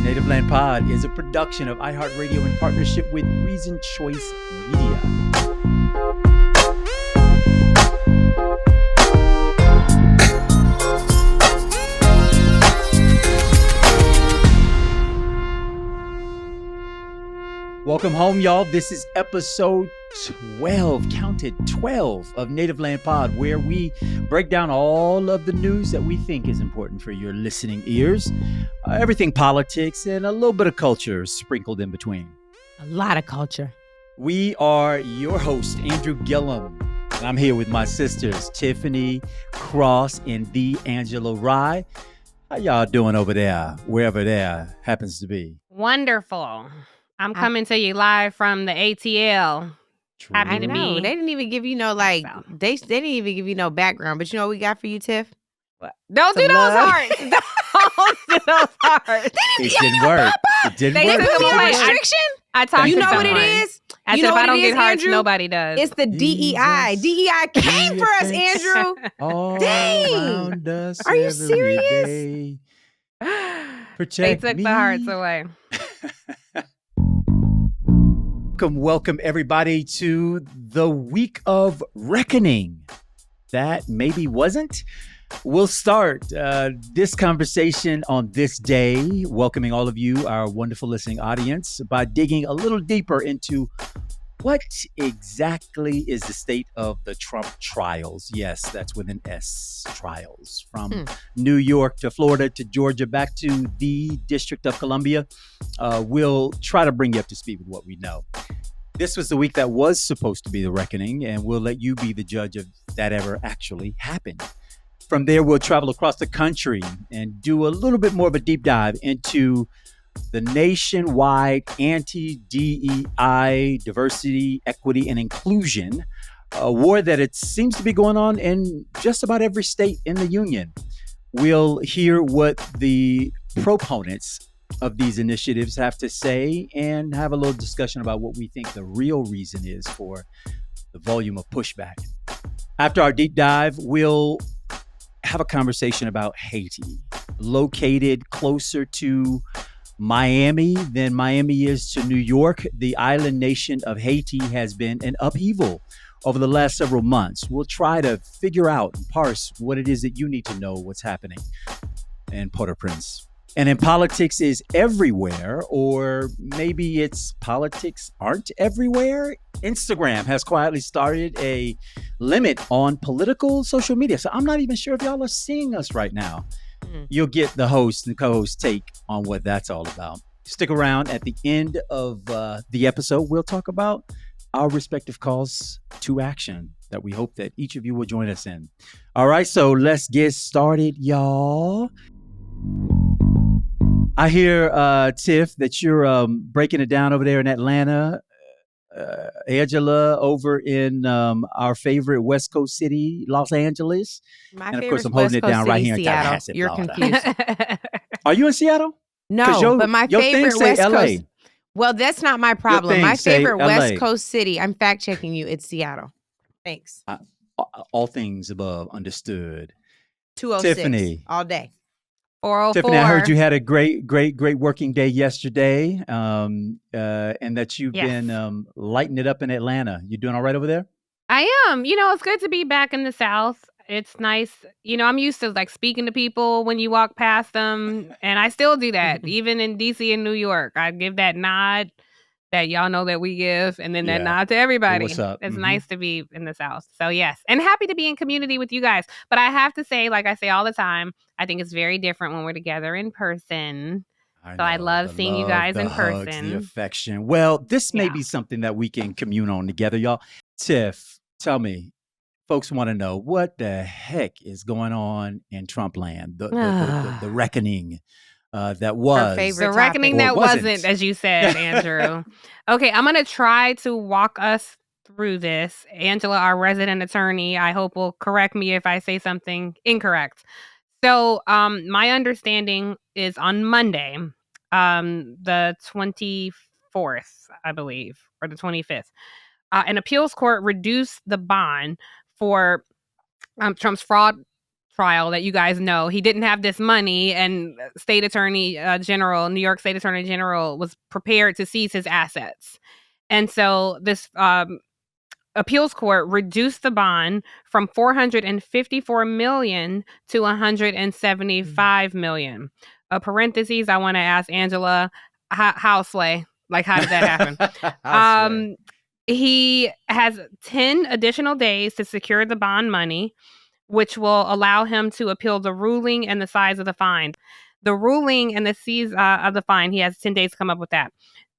Native Land Pod is a production of iHeartRadio in partnership with Reason Choice Media. Welcome home, y'all. This is episode 12, counted 12 of Native Land Pod, where we break down all of the news that we think is important for your listening ears. Everything politics and a little bit of culture sprinkled in between. A lot of culture. We are your host, Andrew Gillum. And I'm here with my sisters, Tiffany Cross and the Angela Rye. How y'all doing over there, wherever there happens to be? Wonderful. I'm coming to you live from the ATL. True. Happy to No, be. they didn't even give you no they didn't even give you no background. But you know what we got for you, Tiff? What? Don't do Some those love. hearts. Don't do those hearts. It didn't work. It didn't They work. took them away. Restriction? I talked You to know what it someone. is? I You said know if what I don't it get is, hearts, Andrew? nobody does. It's the DEI. Jesus. DEI came for us, Andrew. All Dang. around us Are you every serious? day. They Protect took me. the hearts away. Welcome everybody to the week of reckoning. That maybe wasn't. We'll start this conversation on this day, welcoming all of you, our wonderful listening audience, by digging a little deeper into what exactly is the state of the Trump trials. Yes, that's with an S, trials. From New York to Florida to Georgia, back to the District of Columbia. We'll try to bring you up to speed with what we know. This was the week that was supposed to be the reckoning, and we'll let you be the judge of that ever actually happened. From there, we'll travel across the country and do a little bit more of a deep dive into the nationwide anti-DEI, diversity, equity, and inclusion, a war that it seems to be going on in just about every state in the union. We'll hear what the proponents of these initiatives have to say and have a little discussion about what we think the real reason is for the volume of pushback. After our deep dive, we'll have a conversation about Haiti, located closer to Miami than Miami is to New York. The island nation of Haiti has been in upheaval over the last several months. We'll try to figure out and parse what it is that you need to know what's happening in Port-au-Prince. And in politics is everywhere, or maybe it's politics aren't everywhere. Instagram has quietly started a limit on political social media. So I'm not even sure if y'all are seeing us right now. You'll get the host and co-host take on what that's all about. Stick around. At the end of the episode, we'll talk about our respective calls to action that we hope that each of you will join us in. All right, so let's get started, y'all. I hear, Tiff, that you're breaking it down over there in Atlanta. Angela over in our favorite West Coast city, Los Angeles. My And of favorite course, I'm holding West it Coast down right city, here in Seattle. Tallahassee, You're Florida. confused. Are you in Seattle? 'Cause No, but my your thing favorite say West LA. Coast. Well, that's not my problem. thing My say favorite LA. West Coast city. I'm fact checking you. It's Seattle. Thanks. All things above understood. 206 Tiffany. all day. 404. Tiffany, I heard you had a great working day yesterday, and that you've Yes. been lighting it up in Atlanta. You doing all right over there? I am. It's good to be back in the South. It's nice. I'm used to speaking to people when you walk past them, and I still do that. Even in DC and New York, I give that nod that y'all know that we give, and then that Yeah. nod to everybody. what's up? It's Mhm. nice to be in the South. So yes, and happy to be in community with you guys. But I have to say, like I say all the time, I think it's very different when we're together in person. So I love the seeing you love, guys the in hugs, person. the affection. Well, this may Yeah. be something that we can commune on together, y'all. Tiff, tell me, folks want to know what the heck is going on in Trump land, the reckoning that was. favorite The reckoning topic. that Or wasn't. wasn't, as you said, Andrew. Okay, I'm going to try to walk us through this. Angela, our resident attorney, I hope will correct me if I say something incorrect. So my understanding is on Monday, the 24th, I believe, or the 25th, an appeals court reduced the bond for Trump's trial that you guys know. He didn't have this money, and State Attorney General, New York State Attorney General, was prepared to seize his assets. And so this appeals court reduced the bond from $454 million to $175 million. Parentheses, I want to ask Angela, how Slay? Like, how did that happen? He has 10 additional days to secure the bond money, which will allow him to appeal the ruling and the size of the fine. The ruling and the size of the fine, he has 10 days to come up with that.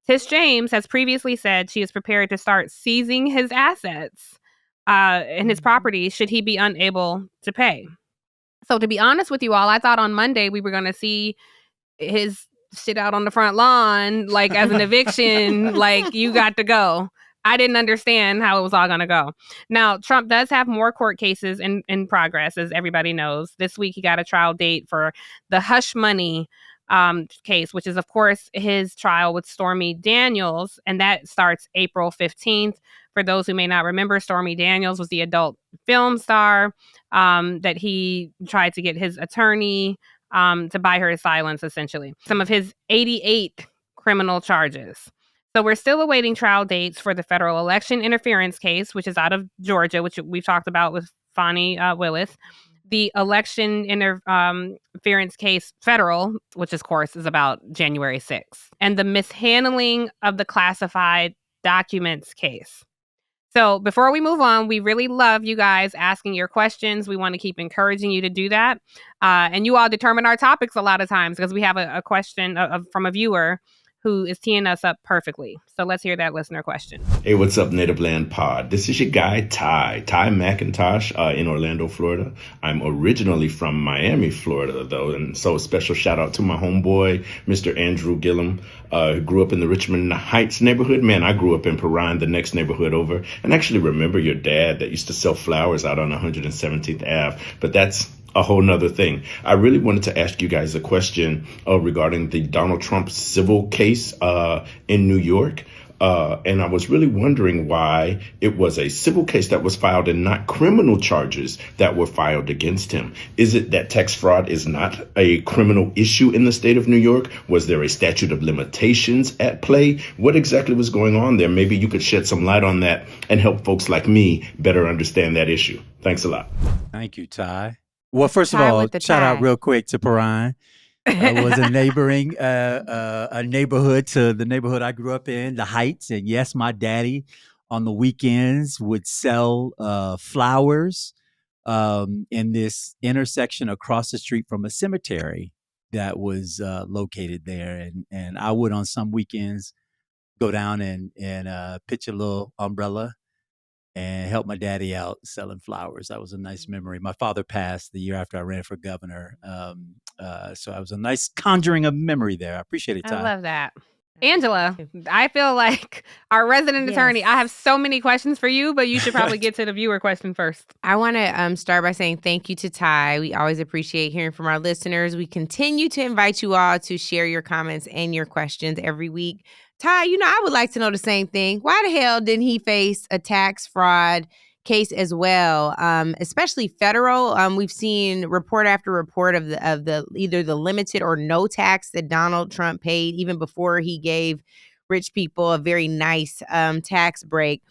Tish James has previously said she is prepared to start seizing his assets and his property should he be unable to pay. So to be honest with you all, I thought on Monday we were going to see his shit out on the front lawn, like as an eviction, like you got to go. I didn't understand how it was all going to go. Now, Trump does have more court cases in progress, as everybody knows. This week, he got a trial date for the hush money case, which is, of course, his trial with Stormy Daniels, and that starts April 15th. For those who may not remember, Stormy Daniels was the adult film star that he tried to get his attorney to buy her silence, essentially. Some of his 88 criminal charges. So we're still awaiting trial dates for the federal election interference case, which is out of Georgia, which we've talked about with Fani Willis. The election interference case federal, which of course is about January 6th. And the mishandling of the classified documents case. So before we move on, we really love you guys asking your questions. We want to keep encouraging you to do that. And you all determine our topics a lot of times because we have a question from a viewer who is teeing us up perfectly. So let's hear that listener question. Hey, what's up, Native Land Pod? This is your guy, Ty McIntosh in Orlando, Florida. I'm originally from Miami, Florida, though. And so a special shout out to my homeboy, Mr. Andrew Gillum, who grew up in the Richmond Heights neighborhood. Man, I grew up in Perrine, the next neighborhood over. And actually remember your dad that used to sell flowers out on 117th Ave. But that's a whole nother thing. I really wanted to ask you guys a question regarding the Donald Trump civil case in New York. And I was really wondering why it was a civil case that was filed and not criminal charges that were filed against him. Is it that tax fraud is not a criminal issue in the state of New York? Was there a statute of limitations at play? What exactly was going on there? Maybe you could shed some light on that and help folks like me better understand that issue. Thanks a lot. Thank you, Ty. Well, first of all, shout out real quick to Perrine. It was a neighboring a neighborhood to the neighborhood I grew up in, the Heights. And yes, my daddy on the weekends would sell flowers in this intersection across the street from a cemetery that was located there. And I would on some weekends go down and pitch a little umbrella and help my daddy out selling flowers. That was a nice memory. My father passed the year after I ran for governor. So it was a nice conjuring of memory there. I appreciate it, Ty. I love that. Angela, I feel like our resident attorney, I have so many questions for you, but you should probably get to the viewer question first. I want to start by saying thank you to Ty. We always appreciate hearing from our listeners. We continue to invite you all to share your comments and your questions every week. Ty, I would like to know the same thing. Why the hell didn't he face a tax fraud case as well, especially federal? We've seen report after report of the either the limited or no tax that Donald Trump paid even before he gave rich people a very nice tax break.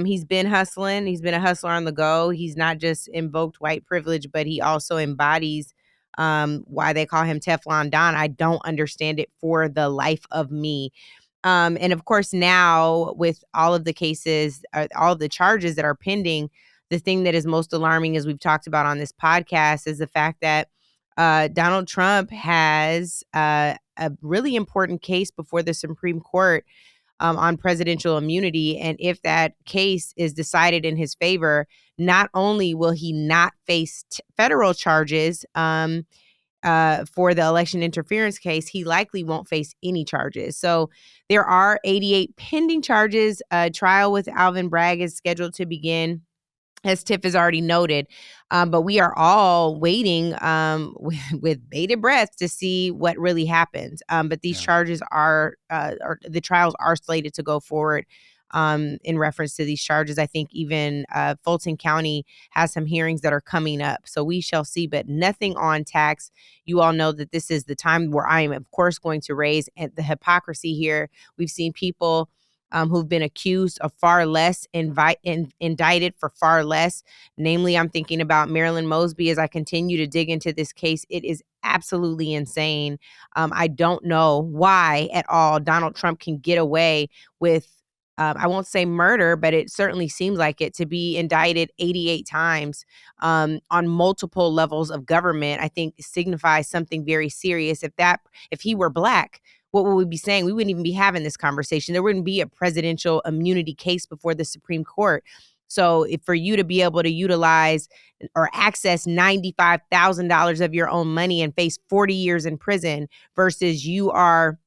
He's been hustling. He's been a hustler on the go. He's not just invoked white privilege, but he also embodies why they call him Teflon Don. I don't understand it for the life of me. And of course, now with all of the cases, all of the charges that are pending, the thing that is most alarming, as we've talked about on this podcast, is the fact that Donald Trump has a really important case before the Supreme Court on presidential immunity. And if that case is decided in his favor, not only will he not face federal charges for the election interference case, he likely won't face any charges. So there are 88 pending charges. A trial with Alvin Bragg is scheduled to begin, as Tiff has already noted. But we are all waiting with bated breath to see what really happens. But these charges the trials are slated to go forward in reference to these charges. I think even Fulton County has some hearings that are coming up. So we shall see, but nothing on tax. You all know that this is the time where I am, of course, going to raise the hypocrisy here. We've seen people who've been accused of far less, indicted for far less. Namely, I'm thinking about Marilyn Mosby as I continue to dig into this case. It is absolutely insane. I don't know why at all Donald Trump can get away with, I won't say murder, but it certainly seems like it, to be indicted 88 times on multiple levels of government. I think signifies something very serious. If he were Black, what would we be saying? We wouldn't even be having this conversation. There wouldn't be a presidential immunity case before the Supreme Court. So for you to be able to utilize or access $95,000 of your own money and face 40 years in prison versus you are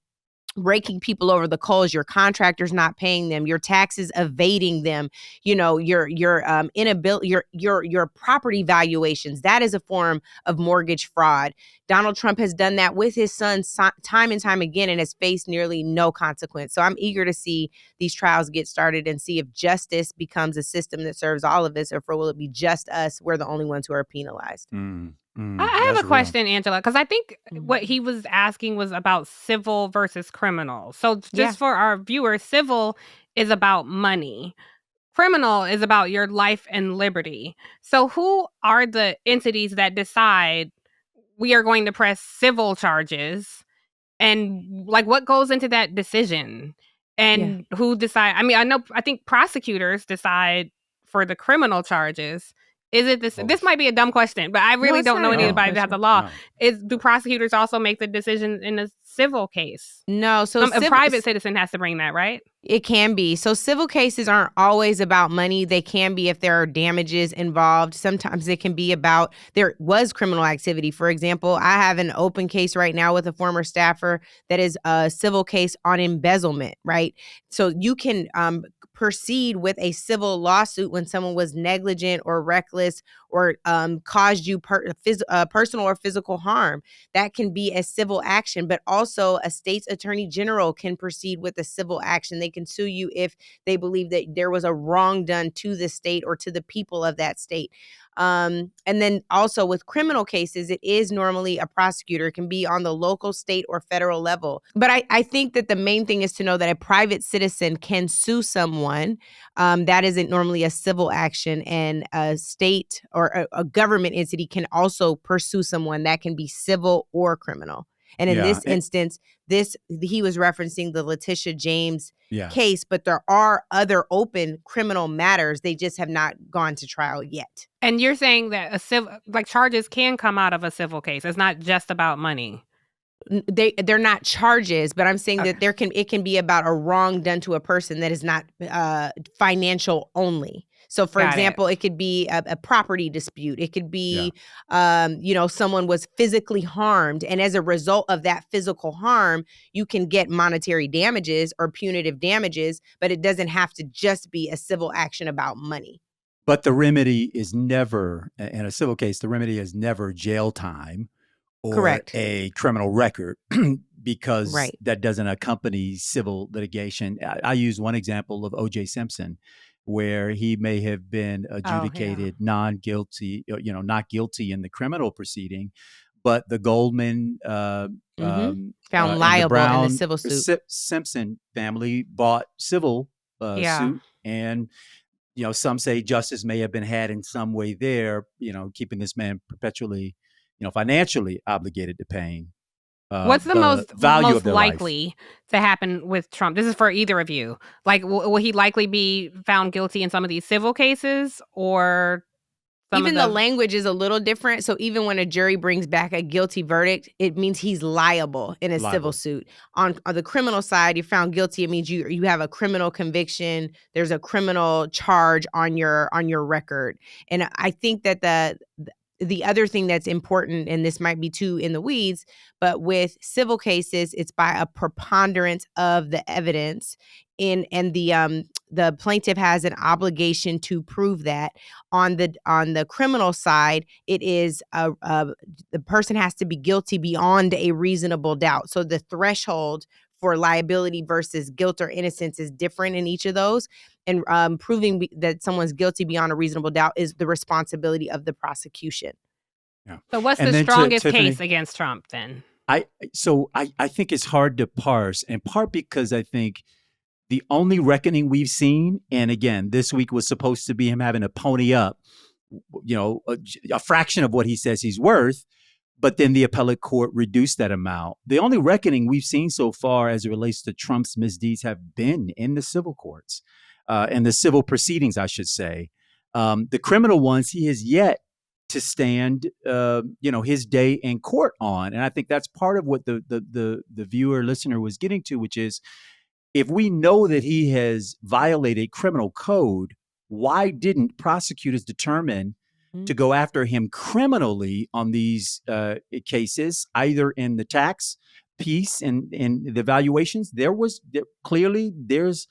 raking people over the coals, your contractors not paying them, your taxes evading them, your inability, your property valuations, that is a form of mortgage fraud. Donald Trump has done that with his son time and time again and has faced nearly no consequence. So I'm eager to see these trials get started and see if justice becomes a system that serves all of us, or will it be just us? We're the only ones who are penalized. I have a question, Angela, because I think what he was asking was about civil versus criminal. So just for our viewers, civil is about money. Criminal is about your life and liberty. So who are the entities that decide we are going to press civil charges? And what goes into that decision? And who decide? I mean, I think prosecutors decide for the criminal charges. Is it this? This might be a dumb question, but I really don't know anybody about the law. Do prosecutors also make the decision in a civil case? No. So a private citizen has to bring that, right? It can be. So civil cases aren't always about money. They can be if there are damages involved. Sometimes it can be about there was criminal activity. For example, I have an open case right now with a former staffer that is a civil case on embezzlement, right? So you can proceed with a civil lawsuit when someone was negligent or reckless or caused you personal or physical harm. That can be a civil action, but also a state's attorney general can proceed with a civil action. They can sue you if they believe that there was a wrong done to the state or to the people of that state. And then also with criminal cases, it is normally a prosecutor. It can be on the local, state, or federal level. But I think that the main thing is to know that a private citizen can sue someone. That isn't normally a civil action, and a state or a government entity can also pursue someone. That can be civil or criminal. And in this instance, he was referencing the Letitia James case, but there are other open criminal matters. They just have not gone to trial yet. And you're saying that a civil, charges can come out of a civil case. It's not just about money. They're not charges, but I'm saying that it can be about a wrong done to a person that is not financial only. So, for example, it could be a property dispute. It could be, someone was physically harmed. And as a result of that physical harm, you can get monetary damages or punitive damages, but it doesn't have to just be a civil action about money. But the remedy is never, in a civil case, the remedy is never jail time or a criminal record because that doesn't accompany civil litigation. I use one example of O.J. Simpson, where he may have been adjudicated not guilty in the criminal proceeding, but the Goldman found liable in the civil suit. Simpson family bought civil suit, and some say justice may have been had in some way there, keeping this man perpetually, financially obligated to paying. What's the most likely to happen with Trump? This is for either of you. Will he likely be found guilty in some of these civil cases, or even the language is a little different? So even when a jury brings back a guilty verdict, it means he's liable in a civil suit. On the criminal side, you're found guilty. It means you have a criminal conviction. There's a criminal charge on your record. And I think that the other thing that's important, and this might be too in the weeds, but with civil cases, it's by a preponderance of the evidence, and the plaintiff has an obligation to prove that. On the criminal side, it is the person has to be guilty beyond a reasonable doubt. So the threshold for liability versus guilt or innocence is different in each of those. And proving that someone's guilty beyond a reasonable doubt is the responsibility of the prosecution. Yeah. So what's And the then strongest Tiffany, case against Trump then? I think it's hard to parse, in part because I think the only reckoning we've seen, and again, this week was supposed to be him having to pony up, a fraction of what he says he's worth, but then the appellate court reduced that amount. The only reckoning we've seen so far as it relates to Trump's misdeeds have been in the civil courts, and the civil proceedings, I should say. The criminal ones, he has yet to stand, his day in court on. And I think that's part of what the viewer listener was getting to, which is, if we know that he has violated criminal code, why didn't prosecutors determine to go after him criminally on these cases, either in the tax piece and in the evaluations? Clearly there's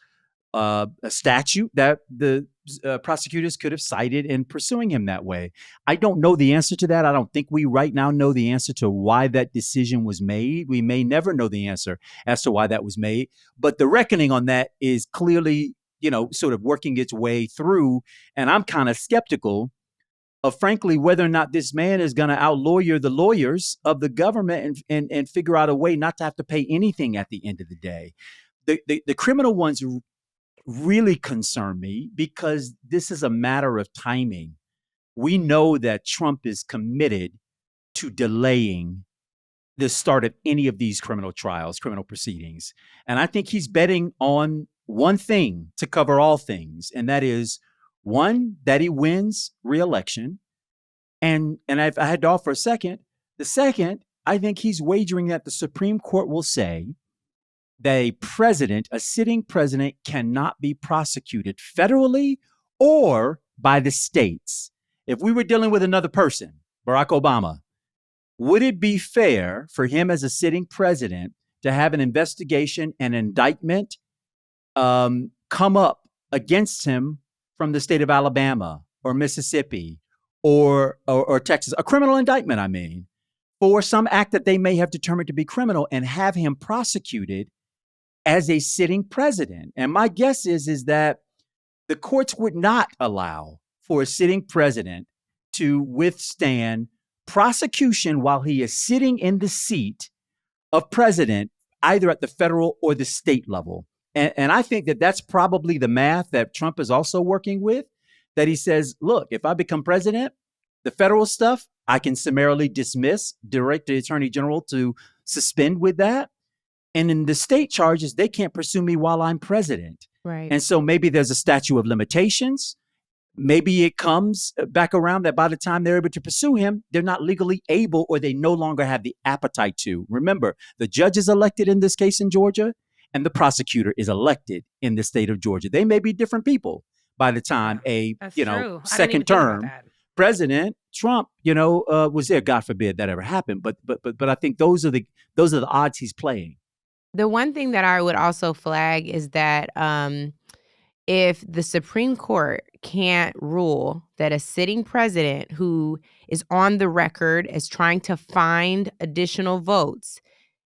a statute that the prosecutors could have cited in pursuing him that way. I don't know the answer to that. I don't think we right now know the answer to why that decision was made. We may never know the answer as to why that was made. But the reckoning on that is clearly, sort of working its way through. And I'm kind of skeptical of, frankly, whether or not this man is going to outlawyer the lawyers of the government and figure out a way not to have to pay anything at the end of the day. The criminal ones really concern me because this is a matter of timing. We know that Trump is committed to delaying the start of any of these criminal trials, criminal proceedings. And I think he's betting on one thing to cover all things. And that is, one, that he wins re-election. And I had to offer a second. The second, I think he's wagering that the Supreme Court will say that a sitting president, cannot be prosecuted federally or by the states. If we were dealing with another person, Barack Obama, would it be fair for him as a sitting president to have an investigation and indictment come up against him from the state of Alabama or Mississippi or Texas, a criminal indictment, I mean, for some act that they may have determined to be criminal, and have him prosecuted as a sitting president? And my guess is that the courts would not allow for a sitting president to withstand prosecution while he is sitting in the seat of president, either at the federal or the state level. And I think that that's probably the math that Trump is also working with, that he says, look, if I become president, the federal stuff I can summarily dismiss, direct the attorney general to suspend with that. And in the state charges, they can't pursue me while I'm president. Right. And so maybe there's a statute of limitations. Maybe it comes back around that by the time they're able to pursue him, they're not legally able, or they no longer have the appetite to. Remember, the judge is elected in this case in Georgia, and the prosecutor is elected in the state of Georgia. They may be different people by the time second term President Trump, was there. God forbid that ever happened. But I think those are the odds he's playing. The one thing that I would also flag is that if the Supreme Court can't rule that a sitting president who is on the record as trying to find additional votes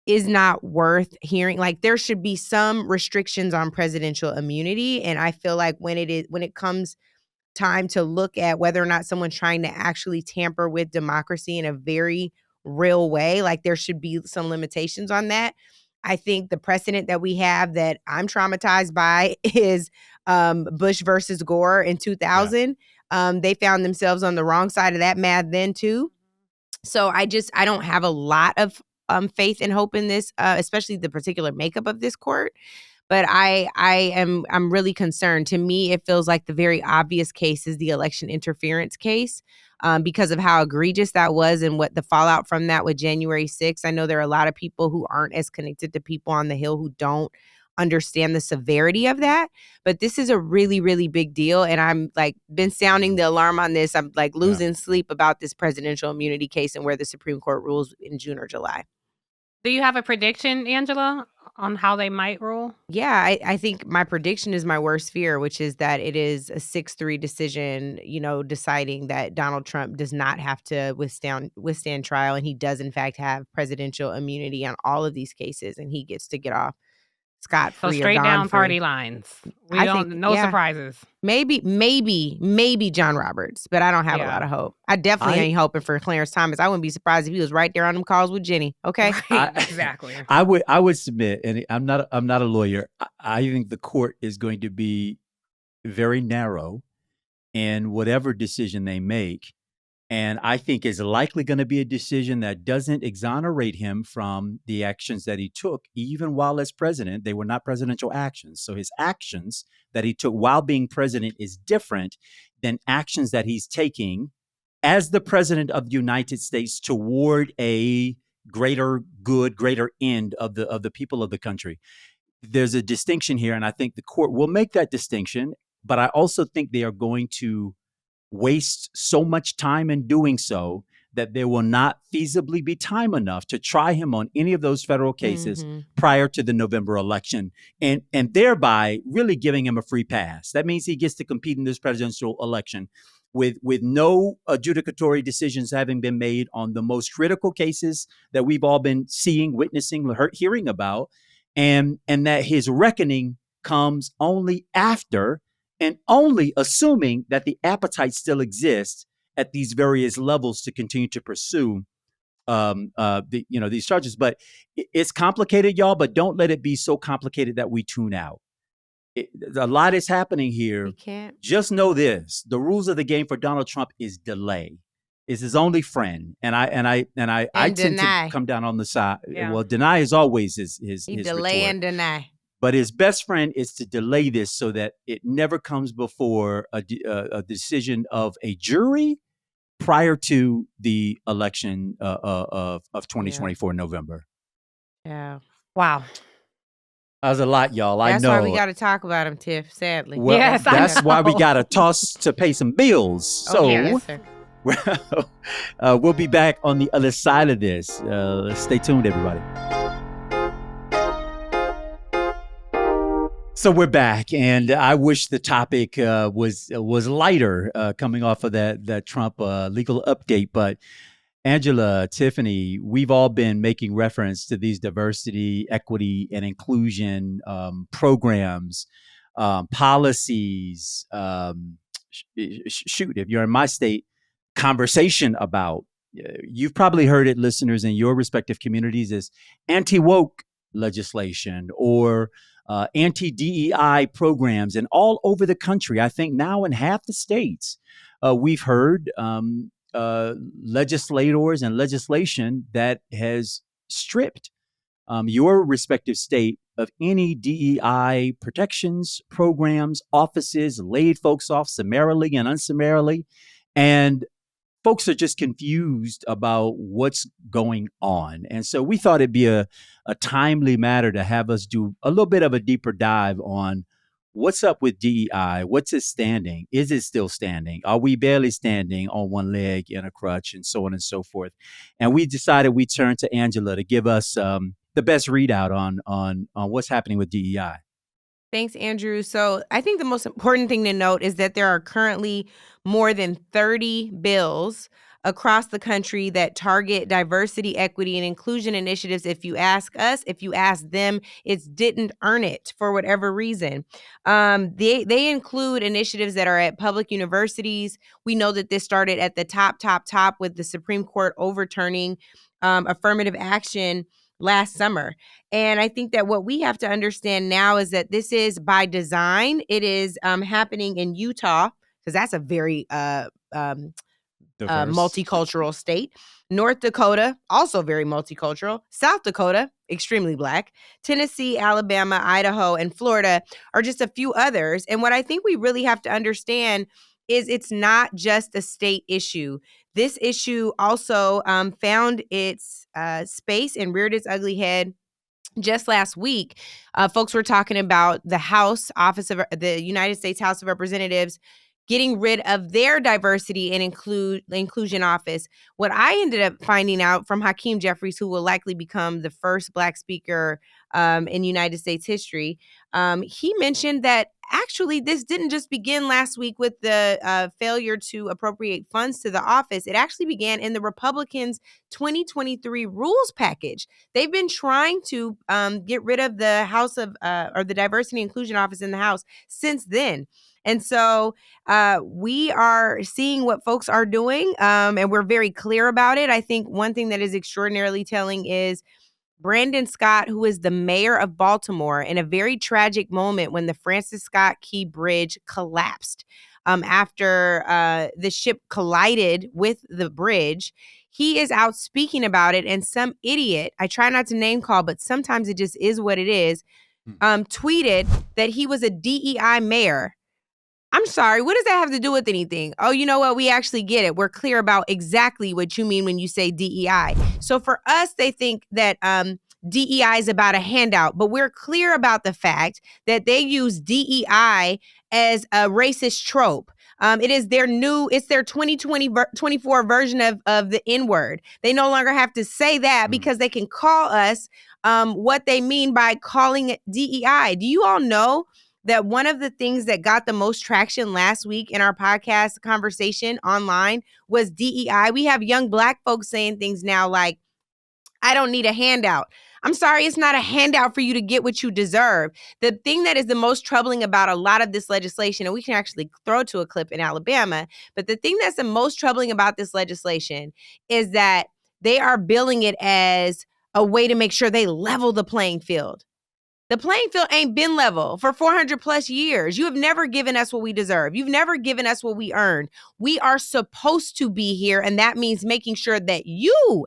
is not worth hearing, like, there should be some restrictions on presidential immunity. And I feel like when it comes time to look at whether or not someone's trying to actually tamper with democracy in a very real way, like, there should be some limitations on that. I think the precedent that we have that I'm traumatized by is Bush versus Gore in 2000. Yeah. They found themselves on the wrong side of that math then too. So I don't have a lot of faith and hope in this, especially the particular makeup of this court. But I'm really concerned. To me, it feels like the very obvious case is the election interference case, because of how egregious that was and what the fallout from that with January 6th. I know there are a lot of people who aren't as connected to people on the Hill who don't understand the severity of that. But this is a really, really big deal. And I'm been sounding the alarm on this. I'm losing sleep about this presidential immunity case and where the Supreme Court rules in June or July. Do you have a prediction, Angela, on how they might rule? Yeah, I think my prediction is my worst fear, which is that it is a 6-3 decision, deciding that Donald Trump does not have to withstand trial, and he does in fact have presidential immunity on all of these cases, and he gets to get off scot-free So or straight down gone-free. party lines. I think, No surprises. Maybe John Roberts, but I don't have a lot of hope. I definitely ain't hoping for Clarence Thomas. I wouldn't be surprised if he was right there on them calls with Jenny. Okay, Right, exactly. I would submit, and I'm not a lawyer. I think the court is going to be very narrow in whatever decision they make. And I think is likely going to be a decision that doesn't exonerate him from the actions that he took, even while as president. They were not presidential actions. So his actions that he took while being president is different than actions that he's taking as the president of the United States toward a greater good, greater end of the people of the country. There's a distinction here, and I think the court will make that distinction. But I also think they are going to waste so much time in doing so that there will not feasibly be time enough to try him on any of those federal cases prior to the November election, and thereby really giving him a free pass. That means he gets to compete in this presidential election with no adjudicatory decisions having been made on the most critical cases that we've all been seeing, witnessing, hearing about, and that his reckoning comes only after, and only assuming that the appetite still exists at these various levels to continue to pursue these charges. But it's complicated, y'all, but don't let it be so complicated that we tune out. A lot is happening here. We can't. Just know this: the rules of the game for Donald Trump is delay. Is his only friend, and I tend to come down on the side. Yeah. Well, deny is always his He delay retort. and deny. But his best friend is to delay this so that it never comes before a decision of a jury prior to the election of 2024 November. Yeah. Wow. That was a lot, y'all. I know. That's why we got to talk about him, Tiff, sadly. Well, Yes, that's why we got to toss to pay some bills. So yes, sir. we'll be back on the other side of this. Stay tuned, everybody. So we're back, and I wish the topic was lighter coming off of that Trump legal update. But Angela, Tiffany, we've all been making reference to these diversity, equity, and inclusion programs, policies. Shoot, if you're in my state, conversation about. You've probably heard it, listeners, in your respective communities, as anti-woke legislation or anti-DEI programs, and all over the country. I think now in half the states, we've heard legislators and legislation that has stripped your respective state of any DEI protections, programs, offices, laid folks off summarily and unsummarily. And folks are just confused about what's going on. And so we thought it'd be a timely matter to have us do a little bit of a deeper dive on what's up with DEI. What's it standing? Is it still standing? Are we barely standing on one leg in a crutch, and so on and so forth? And we decided we'd turn to Angela to give us the best readout on what's happening with DEI. Thanks, Andrew. So I think the most important thing to note is that there are currently more than 30 bills across the country that target diversity, equity, and inclusion initiatives. If you ask us, if you ask them, it didn't earn it for whatever reason. They include initiatives that are at public universities. We know that this started at the top with the Supreme Court overturning affirmative action last summer. And I think that what we have to understand now is that this is by design. It is happening in Utah, because that's a very multicultural state. North Dakota, also very multicultural. South Dakota, extremely Black. Tennessee, Alabama, Idaho, and Florida are just a few others. And what I think we really have to understand is it's not just a state issue. This issue also found its space and reared its ugly head just last week. Folks were talking about the Office of the United States House of Representatives getting rid of their diversity and inclusion office. What I ended up finding out from Hakeem Jeffries, who will likely become the first Black speaker in United States history. He mentioned that actually this didn't just begin last week with the failure to appropriate funds to the office. It actually began in the Republicans' 2023 rules package. They've been trying to get rid of the House of or the Diversity and Inclusion Office in the House since then. And so we are seeing what folks are doing, and we're very clear about it. I think one thing that is extraordinarily telling is Brandon Scott, who is the mayor of Baltimore, in a very tragic moment when the Francis Scott Key Bridge collapsed after the ship collided with the bridge. He is out speaking about it, and some idiot, I try not to name call, but sometimes it just is what it is, tweeted that he was a DEI mayor. I'm sorry, what does that have to do with anything? Oh, you know what? We actually get it. We're clear about exactly what you mean when you say DEI. So for us, they think that DEI is about a handout, but we're clear about the fact that they use DEI as a racist trope. It is it's their 2024 version of the N-word. They no longer have to say that because they can call us what they mean by calling it DEI. Do you all know that one of the things that got the most traction last week in our podcast conversation online was DEI? We have young Black folks saying things now like, I don't need a handout. I'm sorry, it's not a handout for you to get what you deserve. The thing that is the most troubling about a lot of this legislation, and we can actually throw to a clip in Alabama, but the thing that's the most troubling about this legislation is that they are billing it as a way to make sure they level the playing field. The playing field ain't been level for 400 plus years. You have never given us what we deserve. You've never given us what we earned. We are supposed to be here, and that means making sure that you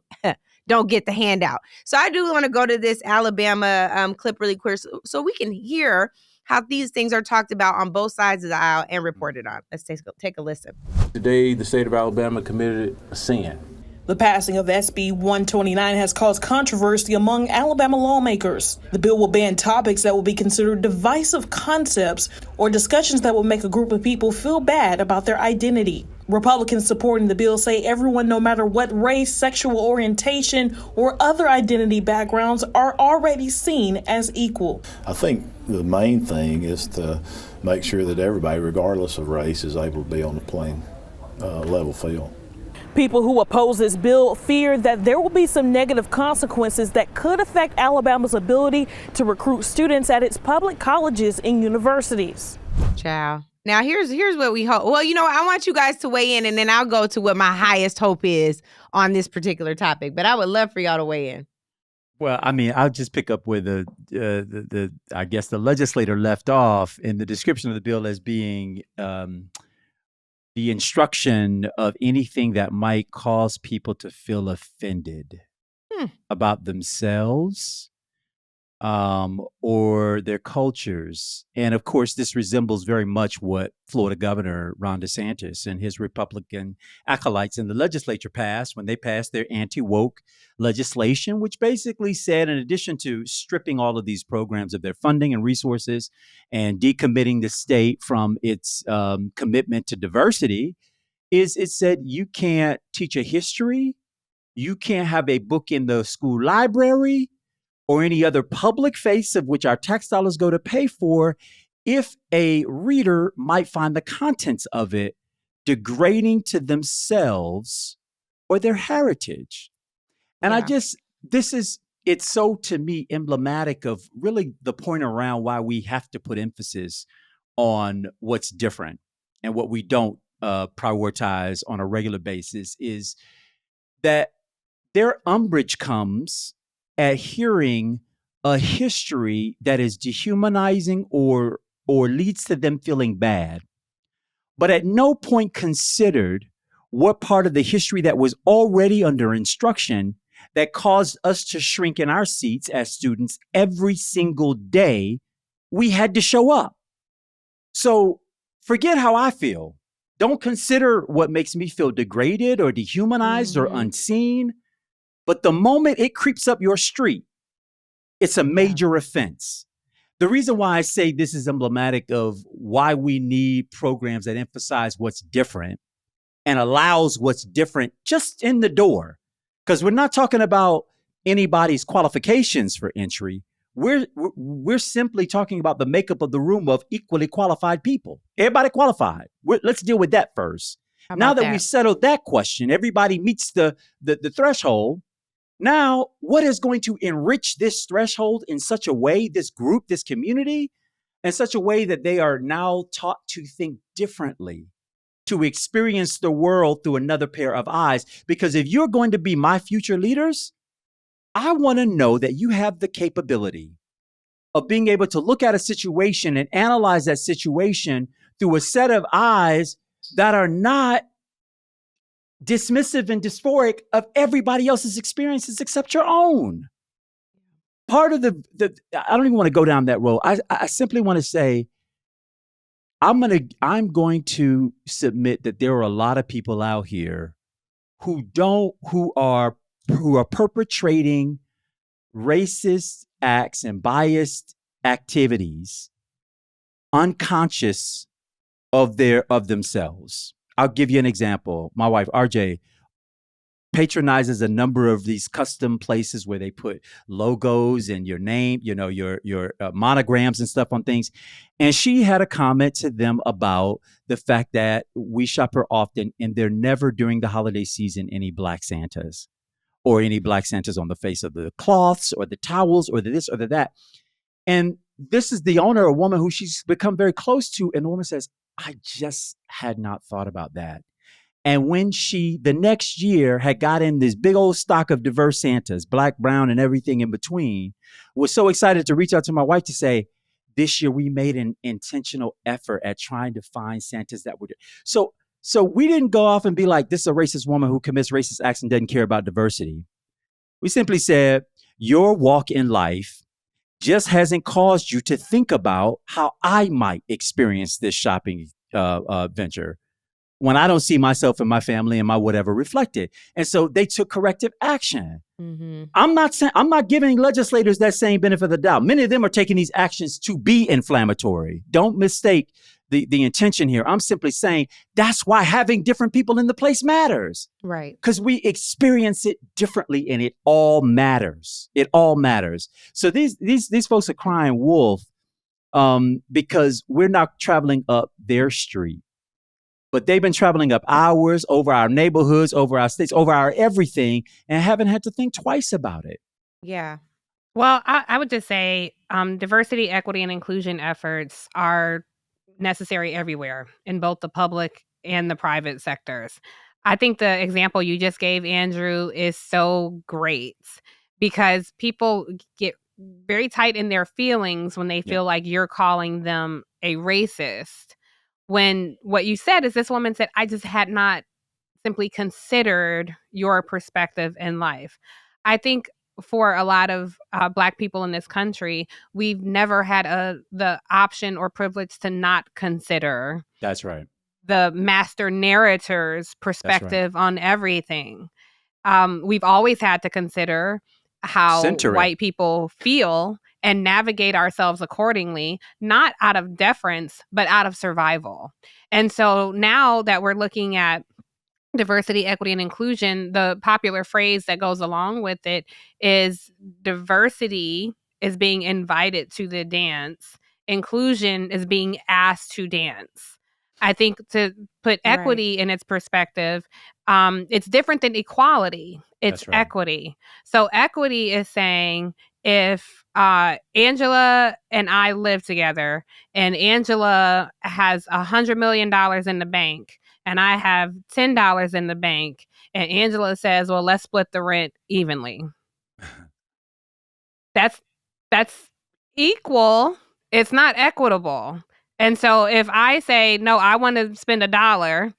don't get the handout. So I do want to go to this Alabama clip really quick so we can hear how these things are talked about on both sides of the aisle and reported on. Let's take a listen. Today, the state of Alabama committed a sin. The passing of SB 129 has caused controversy among Alabama lawmakers. The bill will ban topics that will be considered divisive concepts or discussions that will make a group of people feel bad about their identity. Republicans supporting the bill say everyone, no matter what race, sexual orientation, or other identity backgrounds, are already seen as equal. I think the main thing is to make sure that everybody, regardless of race, is able to be on the playing level field. People who oppose this bill fear that there will be some negative consequences that could affect Alabama's ability to recruit students at its public colleges and universities. Ciao. Now, here's what we hope. Well, I want you guys to weigh in, and then I'll go to what my highest hope is on this particular topic. But I would love for y'all to weigh in. Well, I mean, I'll just pick up where the I guess the legislator left off in the description of the bill as being the instruction of anything that might cause people to feel offended about themselves or their cultures. And of course, this resembles very much what Florida Governor Ron DeSantis and his Republican acolytes in the legislature passed when they passed their anti-woke legislation, which basically said, in addition to stripping all of these programs of their funding and resources and decommitting the state from its commitment to diversity, is it said you can't teach a history, you can't have a book in the school library, or any other public face of which our tax dollars go to pay for, if a reader might find the contents of it degrading to themselves or their heritage. And it's so, to me, emblematic of really the point around why we have to put emphasis on what's different and what we don't prioritize on a regular basis, is that their umbrage comes at hearing a history that is dehumanizing or leads to them feeling bad, but at no point considered what part of the history that was already under instruction that caused us to shrink in our seats as students every single day we had to show up. So forget how I feel. Don't consider what makes me feel degraded or dehumanized or unseen. But the moment it creeps up your street, it's a major offense. The reason why I say this is emblematic of why we need programs that emphasize what's different and allows what's different just in the door, because we're not talking about anybody's qualifications for entry. we're simply talking about the makeup of the room of equally qualified people. Everybody qualified. Let's deal with that first. How Now about that we've settled that question, everybody meets the threshold. Now, what is going to enrich this threshold in such a way, this group, this community, in such a way that they are now taught to think differently, to experience the world through another pair of eyes? Because if you're going to be my future leaders, I want to know that you have the capability of being able to look at a situation and analyze that situation through a set of eyes that are not dismissive and dysphoric of everybody else's experiences except your own. Part of the I don't even want to go down that road. I simply want to say, I'm going to submit that there are a lot of people out here who are perpetrating racist acts and biased activities unconscious of themselves. I'll give you an example. My wife, RJ, patronizes a number of these custom places where they put logos and your name, your monograms and stuff on things. And she had a comment to them about the fact that we shop her often and they're never during the holiday season any Black Santas or any Black Santas on the face of the cloths or the towels or the this or the that. And this is the owner, a woman who she's become very close to. And the woman says, I just had not thought about that. And when she, the next year, had got in this big old stock of diverse Santas, Black, brown, and everything in between, was so excited to reach out to my wife to say, this year we made an intentional effort at trying to find Santas that would. So we didn't go off and be like, this is a racist woman who commits racist acts and doesn't care about diversity. We simply said, your walk in life just hasn't caused you to think about how I might experience this shopping venture when I don't see myself and my family and my whatever reflected. And so they took corrective action. Mm-hmm. I'm not giving legislators that same benefit of the doubt. Many of them are taking these actions to be inflammatory. Don't mistake the intention here. I'm simply saying that's why having different people in the place matters. Right. Because we experience it differently and it all matters. It all matters. So these folks are crying wolf because we're not traveling up their street. But they've been traveling up ours, over our neighborhoods, over our states, over our everything, and haven't had to think twice about it. Yeah. Well, I would just say diversity, equity, and inclusion efforts are necessary everywhere in both the public and the private sectors. I think the example you just gave, Andrew, is so great because people get very tight in their feelings when they feel like you're calling them a racist. When what you said is this woman said, I just had not simply considered your perspective in life. I think for a lot of Black people in this country, we've never had the option or privilege to not consider. That's right. The master narrator's perspective on everything. We've always had to consider how white people feel and navigate ourselves accordingly, not out of deference, but out of survival. And so now that we're looking at diversity, equity, and inclusion, the popular phrase that goes along with it is diversity is being invited to the dance. Inclusion is being asked to dance. I think to put equity in its perspective, it's different than equality. It's equity. So equity is saying if Angela and I live together and Angela has $100 million in the bank and I have $10 in the bank and Angela says, well, let's split the rent evenly. That's equal. It's not equitable. And so if I say, no, I want to spend $1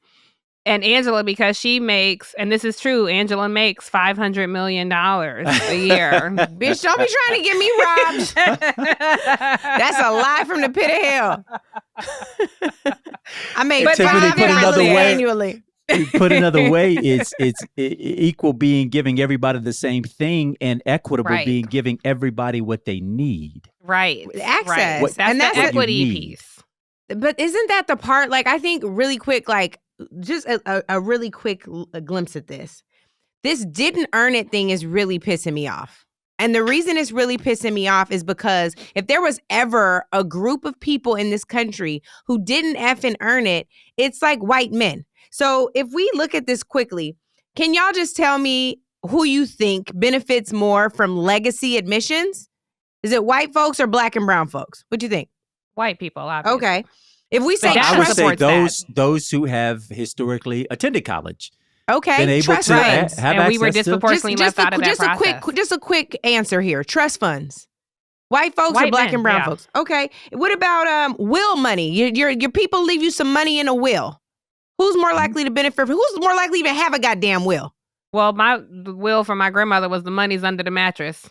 and Angela, because she makes, and this is true, Angela makes $500 million a year. Bitch, don't be trying to get me robbed. That's a lie from the pit of hell. I make $500 million annually. Put another way, it's equal being giving everybody the same thing, and equitable being giving everybody what they need. Right. Access. That's the equity piece. But isn't that the part, like, I think really quick, like, just a really quick glimpse at this. This didn't earn it thing is really pissing me off. And the reason it's really pissing me off is because if there was ever a group of people in this country who didn't effing earn it, it's like white men. So if we look at this quickly, can y'all just tell me who you think benefits more from legacy admissions? Is it white folks or black and brown folks? What do you think? White people, obviously. Okay. If we say data I would say supports those who have historically attended college. okay, Been able trust to funds. have And we were access to- disproportionately left out of that process. Just a quick answer here. Trust funds. White folks or White black men, and brown yeah. folks? Okay. What about will money? Your people leave you some money in a will. Who's more likely to benefit? Who's more likely to have a goddamn will? Well, the will from my grandmother was the money's under the mattress.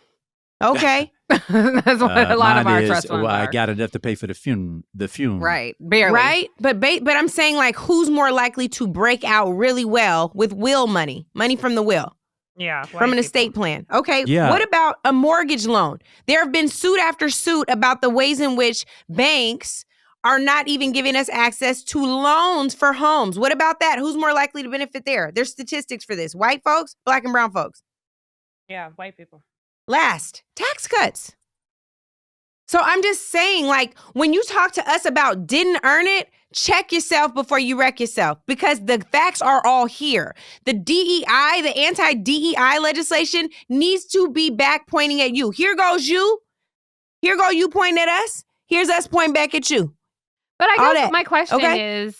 Okay. That's what a lot of Mine our is, trust funds well, I are. got enough to pay for the funeral. Right. Barely. Right? But I'm saying, like, who's more likely to break out really well with will money? Money from the will. Yeah. From an estate plan. Okay. Yeah. What about a mortgage loan? There have been suit after suit about the ways in which banks are not even giving us access to loans for homes. What about that? Who's more likely to benefit there? There's statistics for this. White folks, black and brown folks. Yeah, white people. Last, tax cuts. So I'm just saying, like, when you talk to us about didn't earn it, check yourself before you wreck yourself, because the facts are all here. The DEI, the anti-DEI legislation needs to be back pointing at you. Here goes you. Here go you pointing at us. Here's us pointing back at you. But I All guess that. my question Okay. is,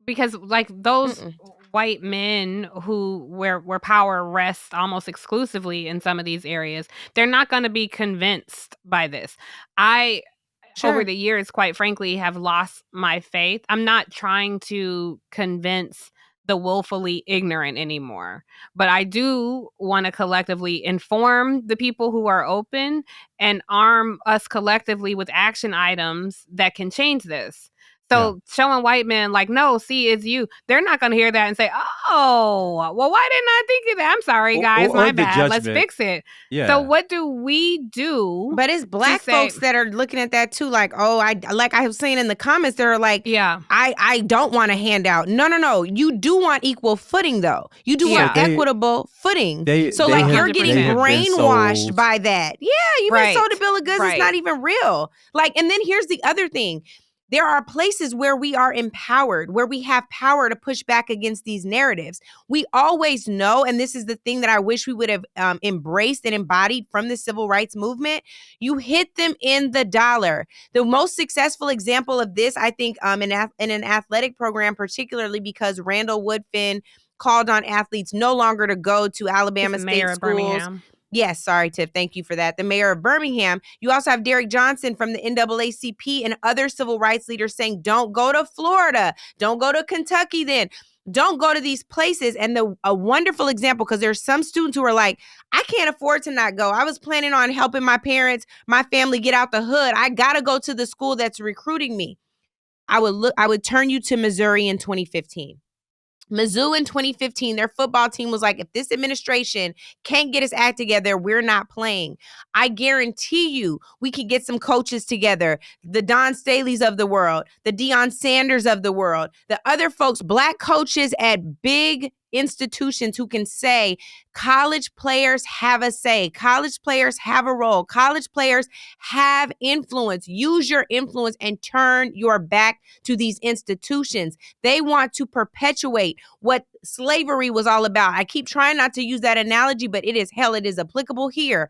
because like those white men where power rests almost exclusively in some of these areas, they're not going to be convinced by this. Over the years, quite frankly, have lost my faith. I'm not trying to convince the willfully ignorant anymore, but I do want to collectively inform the people who are open and arm us collectively with action items that can change this. So showing white men like, no, see, it's you. They're not going to hear that and say, oh, well, why didn't I think of that? I'm sorry, guys. Or my the bad. Let's judgment. fix it. Yeah. So what do we do? But it's black say- folks that are looking at that too, like, oh, like I was saying in the comments, they're like, Yeah. I don't want a handout. No. You do want equal footing, though. You do want Yeah. equitable footing. They So, have- like, you're they getting have been brainwashed sold. by that. Yeah, you've Right. been sold a bill of goods. Right. It's not even real. Like, and then here's the other thing. There are places where we are empowered, where we have power to push back against these narratives. We always know, and this is the thing that I wish we would have embraced and embodied from the civil rights movement, you hit them in the dollar. The most successful example of this, I think, in an athletic program, particularly because Randall Woodfin called on athletes no longer to go to Alabama He's the State mayor of schools. Birmingham. Yes, sorry, Tiff. Thank you for that. The mayor of Birmingham. You also have Derek Johnson from the NAACP and other civil rights leaders saying, don't go to Florida. Don't go to Kentucky then. Don't go to these places. And a wonderful example, because there's some students who are like, I can't afford to not go. I was planning on helping my parents, my family get out the hood. I got to go to the school that's recruiting me. I would turn you to Missouri in 2015. Mizzou in 2015, their football team was like, if this administration can't get its act together, we're not playing. I guarantee you we can get some coaches together, the Don Staley's of the world, the Deion Sanders of the world, the other folks, black coaches at big institutions who can say college players have a say, college players have a role, college players have influence. Use your influence and turn your back to these institutions. They want to perpetuate what slavery was all about. I keep trying not to use that analogy, but it is applicable here.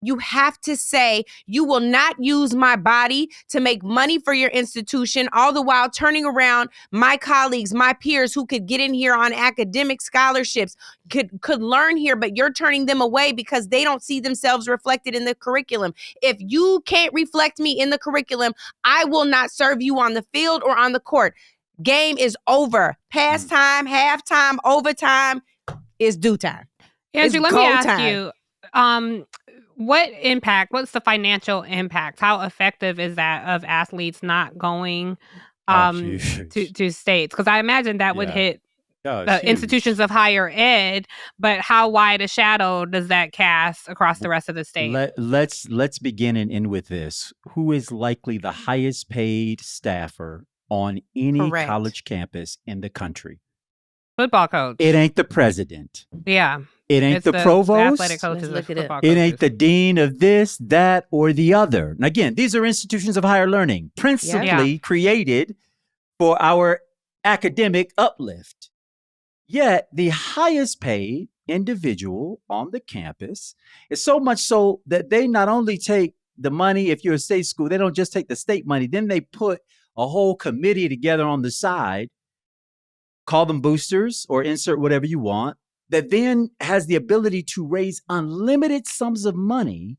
You have to say, you will not use my body to make money for your institution, all the while turning around my colleagues, my peers who could get in here on academic scholarships, could learn here, but you're turning them away because they don't see themselves reflected in the curriculum. If you can't reflect me in the curriculum, I will not serve you on the field or on the court. Game is over. Pastime, halftime, overtime is due time. Andrew, It's let me go ask time. you, what's the financial impact? How effective is that of athletes not going to states? Because I imagine that would hit the institutions of higher ed, but how wide a shadow does that cast across the rest of the state? Let's begin and end with this. Who is likely the highest paid staffer on any Correct. college campus in the country? football coach. It ain't the president. Yeah. It ain't It's the provost. athletic coaches. Let's look it up. Football It coaches. ain't the dean of this, that, or the other. And again, these are institutions of higher learning, principally created for our academic uplift. Yet the highest paid individual on the campus is so much so that they not only take the money, if you're a state school, they don't just take the state money, then they put a whole committee together on the side, call them boosters or insert whatever you want, that then has the ability to raise unlimited sums of money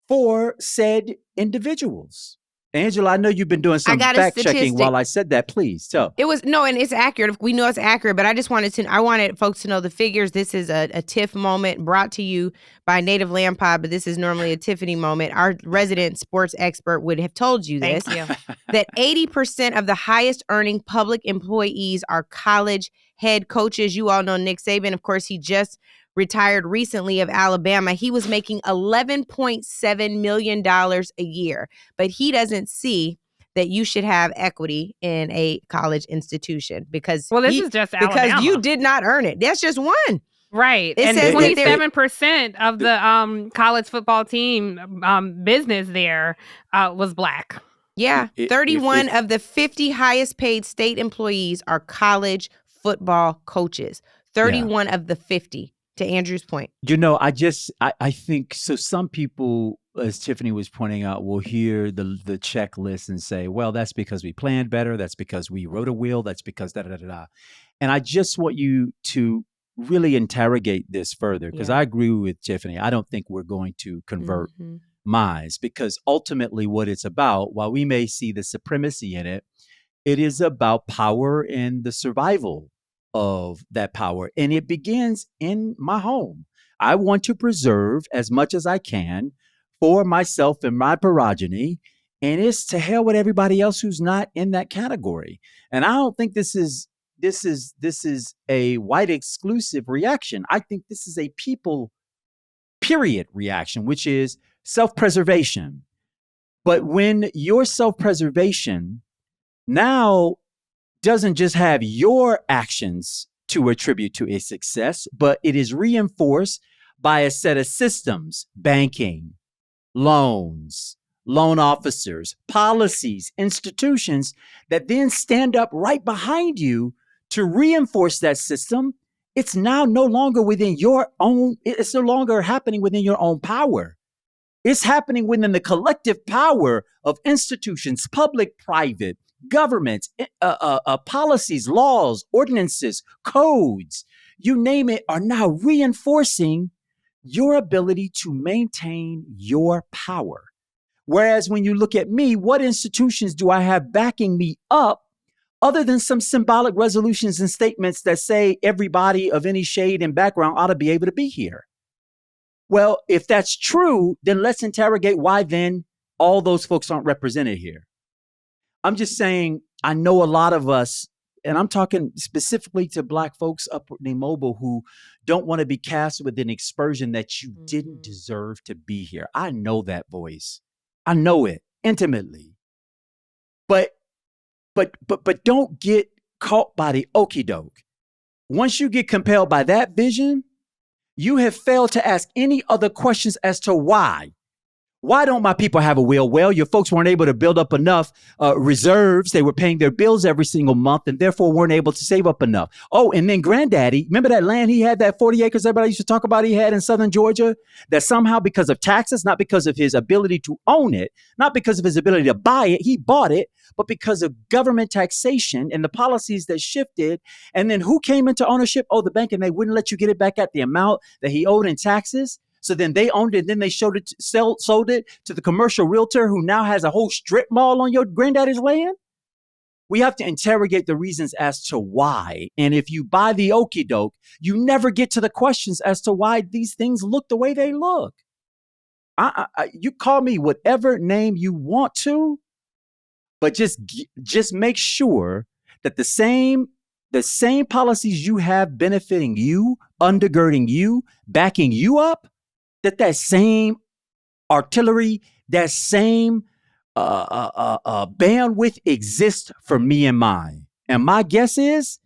for said individuals. Angela, I know you've been doing some got a fact checking statistic. while I said that. Please tell. It was and it's accurate. We know it's accurate, but I wanted folks to know the figures. This is a TIFF moment brought to you by Native Land Pod, but this is normally a Tiffany moment. Our resident sports expert would have told you this. Thank you. That 80% of the highest earning public employees are college head coaches. You all know Nick Saban. Of course, he just retired recently of Alabama. He was making $11.7 million a year, but he doesn't see that you should have equity in a college institution because this is just Alabama. Because you did not earn it. That's just one. Right. It And says that 27% of the college football team business there was Black. Yeah. 31 of the 50 highest paid state employees are college football coaches. 31 of the 50. To Andrew's point. You know, I think so. Some people, as Tiffany was pointing out, will hear the checklist and say, well, that's because we planned better. That's because we wrote a will. That's because da-da-da-da-da. And I just want you to really interrogate this further because I agree with Tiffany. I don't think we're going to convert minds because ultimately what it's about, while we may see the supremacy in it, it is about power and the survival of that power. And it begins in my home. I want to preserve as much as I can for myself and my progeny. And it's to hell with everybody else who's not in that category. And I don't think this is a white exclusive reaction. I think this is a people period reaction, which is self-preservation. But when your self-preservation now doesn't just have your actions to attribute to its success, but it is reinforced by a set of systems, banking, loans, loan officers, policies, institutions that then stand up right behind you to reinforce that system. It's now no longer within your own, it's no longer happening within your own power. It's happening within the collective power of institutions, public, private, governments, policies, laws, ordinances, codes, you name it, are now reinforcing your ability to maintain your power. Whereas when you look at me, what institutions do I have backing me up other than some symbolic resolutions and statements that say everybody of any shade and background ought to be able to be here? Well, if that's true, then let's interrogate why then all those folks aren't represented here. I'm just saying, I know a lot of us, and I'm talking specifically to Black folks upwardly mobile who don't want to be cast with an aspersion that you didn't deserve to be here. I know that voice. I know it intimately. But don't get caught by the okie doke. Once you get compelled by that vision, you have failed to ask any other questions as to why. Why don't my people have a will? Well, your folks weren't able to build up enough reserves. They were paying their bills every single month and therefore weren't able to save up enough. Oh, and then granddaddy, remember that land he had, that 40 acres everybody used to talk about he had in southern Georgia? That somehow because of taxes, not because of his ability to own it, not because of his ability to buy it, he bought it, but because of government taxation and the policies that shifted. And then who came into ownership? Oh, the bank, and they wouldn't let you get it back at the amount that he owed in taxes. So then they owned it, and then they sold it to the commercial realtor who now has a whole strip mall on your granddaddy's land. We have to interrogate the reasons as to why. And if you buy the okie doke, you never get to the questions as to why these things look the way they look. You call me whatever name you want to, but just make sure that the same policies you have benefiting you, undergirding you, backing you up, that same artillery, that same bandwidth exists for me and mine. And my guess is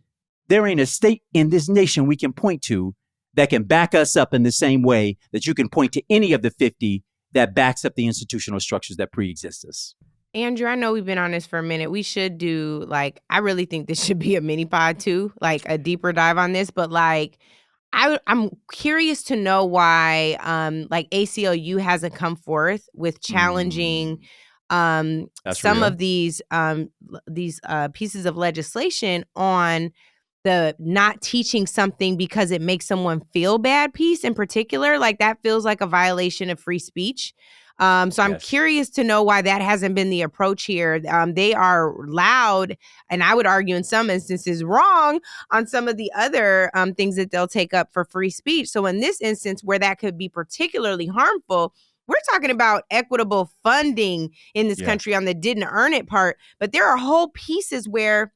there ain't a state in this nation we can point to that can back us up in the same way that you can point to any of the 50 that backs up the institutional structures that pre-exist us. Andrew, I know we've been on this for a minute. We should do, like, I really think this should be a mini pod too, like a deeper dive on this. But like, I'm curious to know why like ACLU hasn't come forth with challenging some real. of these pieces of legislation on the not teaching something because it makes someone feel bad piece in particular. Like, that feels like a violation of free speech. So I'm Yes. curious to know why that hasn't been the approach here. They are loud, and I would argue in some instances wrong on some of the other things that they'll take up for free speech. So in this instance, where that could be particularly harmful, we're talking about equitable funding in this country on the didn't earn it part. But there are whole pieces where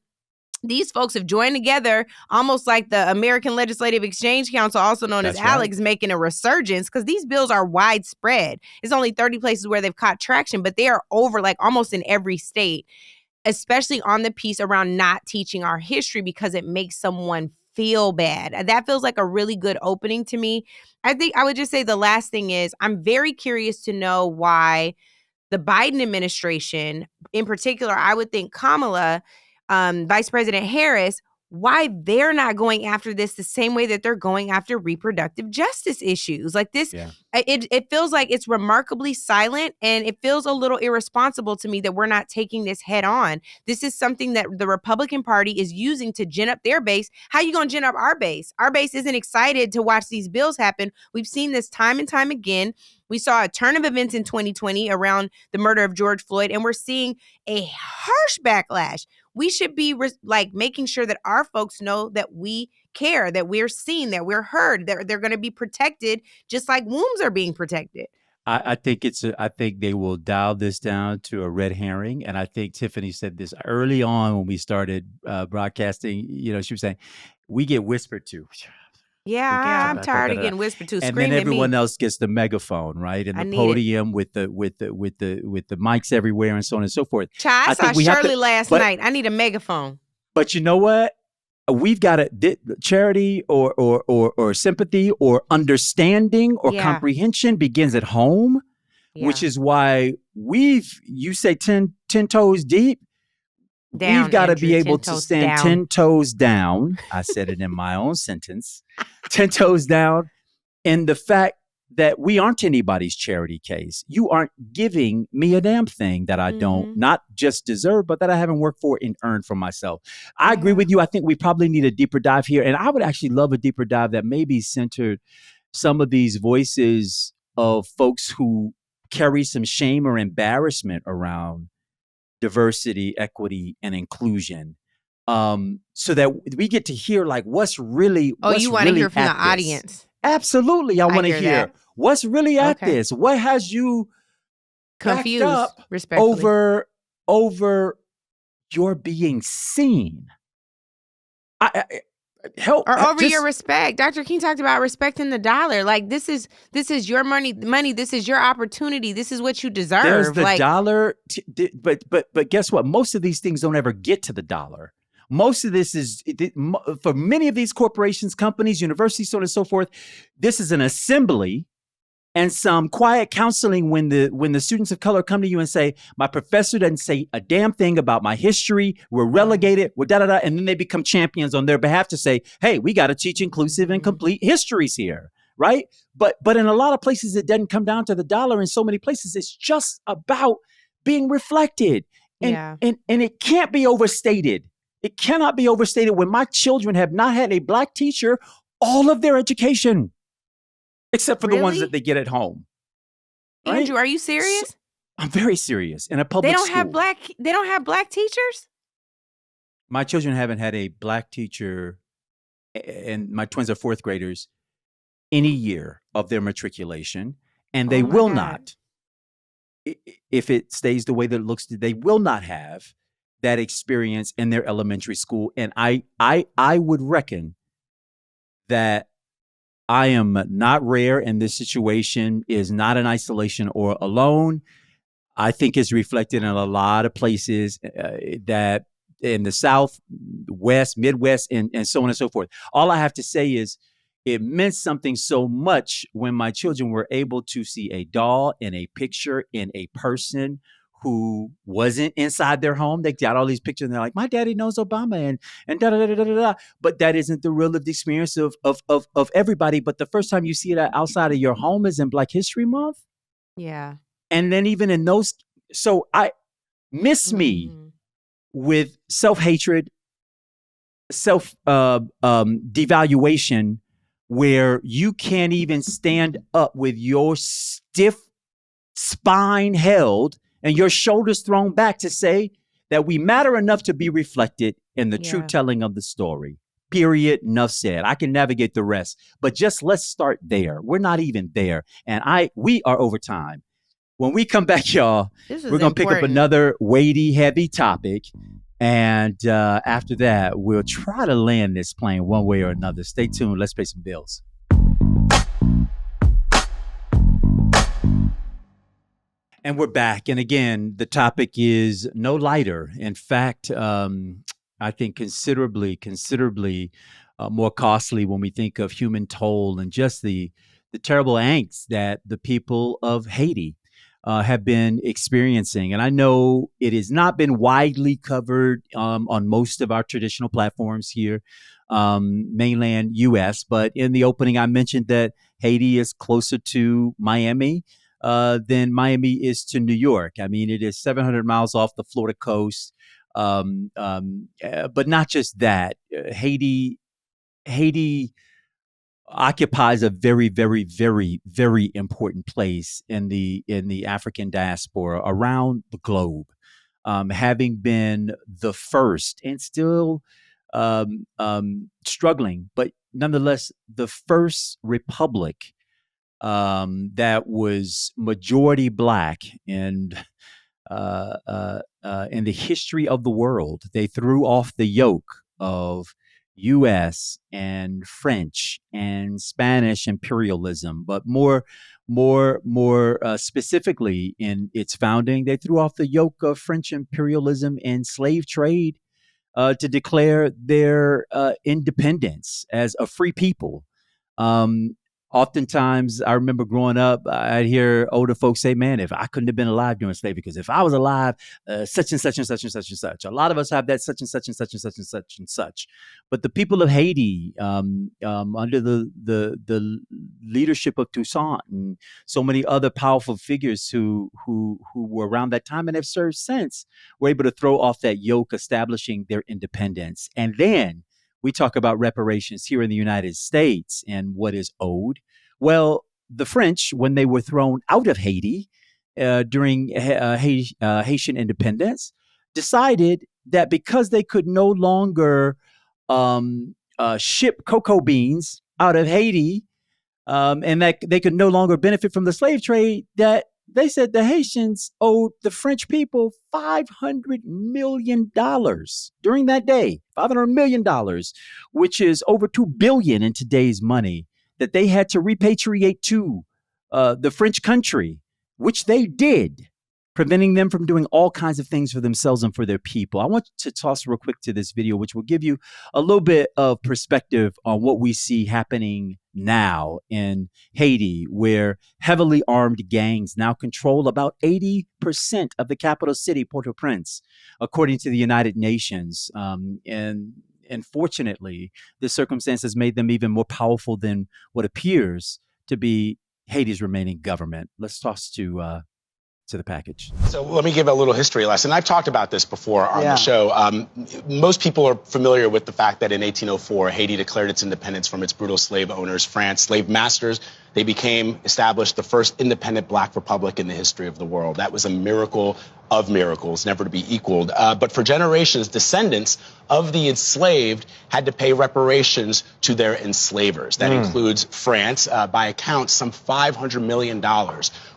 these folks have joined together, almost like the American Legislative Exchange Council, also known as ALEC, is making a resurgence, because these bills are widespread. It's only 30 places where they've caught traction, but they are over like almost in every state, especially on the piece around not teaching our history because it makes someone feel bad. That feels like a really good opening to me. I think I would just say the last thing is I'm very curious to know why the Biden administration, in particular, I would think Kamala, Vice President Harris, why they're not going after this the same way that they're going after reproductive justice issues. Like this, it feels like it's remarkably silent, and it feels a little irresponsible to me that we're not taking this head on. This is something that the Republican Party is using to gin up their base. How you going to gin up our base? Our base isn't excited to watch these bills happen. We've seen this time and time again. We saw a turn of events in 2020 around the murder of George Floyd, and we're seeing a harsh backlash. We should be making sure that our folks know that we care, that we're seen, that we're heard, that they're going to be protected just like wombs are being protected. I think I think they will dial this down to a red herring. And I think Tiffany said this early on when we started broadcasting. You know, she was saying, we get whispered to. Yeah, I'm tired of getting whispered to. And then everyone else gets the megaphone, right? And the podium with the mics everywhere and so on and so forth. I saw Shirley last night. I need a megaphone. But you know what? We've got charity or sympathy or understanding or comprehension begins at home, which is why you say 10 toes deep. We've got to be able to stand 10 toes down. I said it in my own sentence. 10 toes down. And the fact that we aren't anybody's charity case. You aren't giving me a damn thing that I don't not just deserve, but that I haven't worked for and earned for myself. I agree with you. I think we probably need a deeper dive here. And I would actually love a deeper dive that maybe centered some of these voices of folks who carry some shame or embarrassment around diversity, equity, and inclusion, so that we get to hear like what's really. You want to hear from the audience? Absolutely, I want to hear what's really at this. What has you confused up over your being seen? Help or over your respect. Dr. King talked about respecting the dollar. Like this is your money. This is your opportunity. This is what you deserve. There's the dollar, but guess what? Most of these things don't ever get to the dollar. Most of this is for many of these corporations, companies, universities, so on and so forth. This is an assembly and some quiet counseling when the students of color come to you and say, my professor doesn't say a damn thing about my history. We're relegated. We're da-da-da. And then they become champions on their behalf to say, hey, we got to teach inclusive and complete histories here, right? But in a lot of places, it doesn't come down to the dollar. In so many places, it's just about being reflected. And it can't be overstated. It cannot be overstated when my children have not had a Black teacher all of their education. Except for the ones that they get at home. Right? Andrew, are you serious? I'm very serious. In a public school. They don't have Black teachers? My children haven't had a Black teacher, and my twins are fourth graders, any year of their matriculation. And they will not, if it stays the way that it looks, they will not have that experience in their elementary school. And I would reckon that I am not rare, and this situation is not in isolation or alone. I think it's reflected in a lot of places that in the South, West, Midwest, and so on and so forth. All I have to say is it meant something so much when my children were able to see a doll and a picture in a person who wasn't inside their home. They got all these pictures and they're like, my daddy knows Obama and da da da da da da. But that isn't the real lived experience of everybody. But the first time you see that outside of your home is in Black History Month. Yeah. And then even in those, so I miss me with self-hatred, devaluation, where you can't even stand up with your stiff spine held and your shoulders thrown back to say that we matter enough to be reflected in the true telling of the story. Period. Enough said. I can navigate the rest, but just let's start there. We're not even there. And we are over time. When we come back, y'all, we're going to pick up another weighty, heavy topic. And after that, we'll try to land this plane one way or another. Stay tuned. Let's pay some bills. And we're back. And again, the topic is no lighter. In fact, I think considerably more costly when we think of human toll and just the terrible angst that the people of Haiti have been experiencing. And I know it has not been widely covered on most of our traditional platforms here, mainland U.S. But in the opening, I mentioned that Haiti is closer to Miami than Miami is to New York. I mean, it is 700 miles off the Florida coast. But not just that. Haiti occupies a very, very, very, very important place in the African diaspora around the globe, having been the first and still struggling, but nonetheless the first republic that was majority Black and in the history of the world. They threw off the yoke of U.S. and French and Spanish imperialism, but more specifically in its founding, they threw off the yoke of French imperialism and slave trade to declare their independence as a free people. Oftentimes, I remember growing up, I'd hear older folks say, man, if I couldn't have been alive during slavery, because if I was alive, such and such and such and such and such. A lot of us have that such and such and such and such and such and such. But the people of Haiti, under the leadership of Toussaint and so many other powerful figures who were around that time and have served since, were able to throw off that yoke, establishing their independence. And then we talk about reparations here in the United States and what is owed. Well, the French, when they were thrown out of Haiti during Haitian independence, decided that because they could no longer ship cocoa beans out of Haiti and that they could no longer benefit from the slave trade, that they said the Haitians owed the French people $500 million during that day, $500 million, which is over $2 billion in today's money, that they had to repatriate to the French country, which they did, preventing them from doing all kinds of things for themselves and for their people. I want to toss real quick to this video, which will give you a little bit of perspective on what we see happening now in Haiti, where heavily armed gangs now control about 80% of the capital city, Port-au-Prince, according to the United Nations. And fortunately, the circumstances made them even more powerful than what appears to be Haiti's remaining government. Let's toss to the package. So let me give a little history lesson. I've talked about this before on the show. Most people are familiar with the fact that in 1804, Haiti declared its independence from its brutal slave owners, France, slave masters. They established the first independent Black republic in the history of the world. That was a miracle of miracles, never to be equaled. But for generations, descendants of the enslaved had to pay reparations to their enslavers. That includes France. By accounts, some $500 million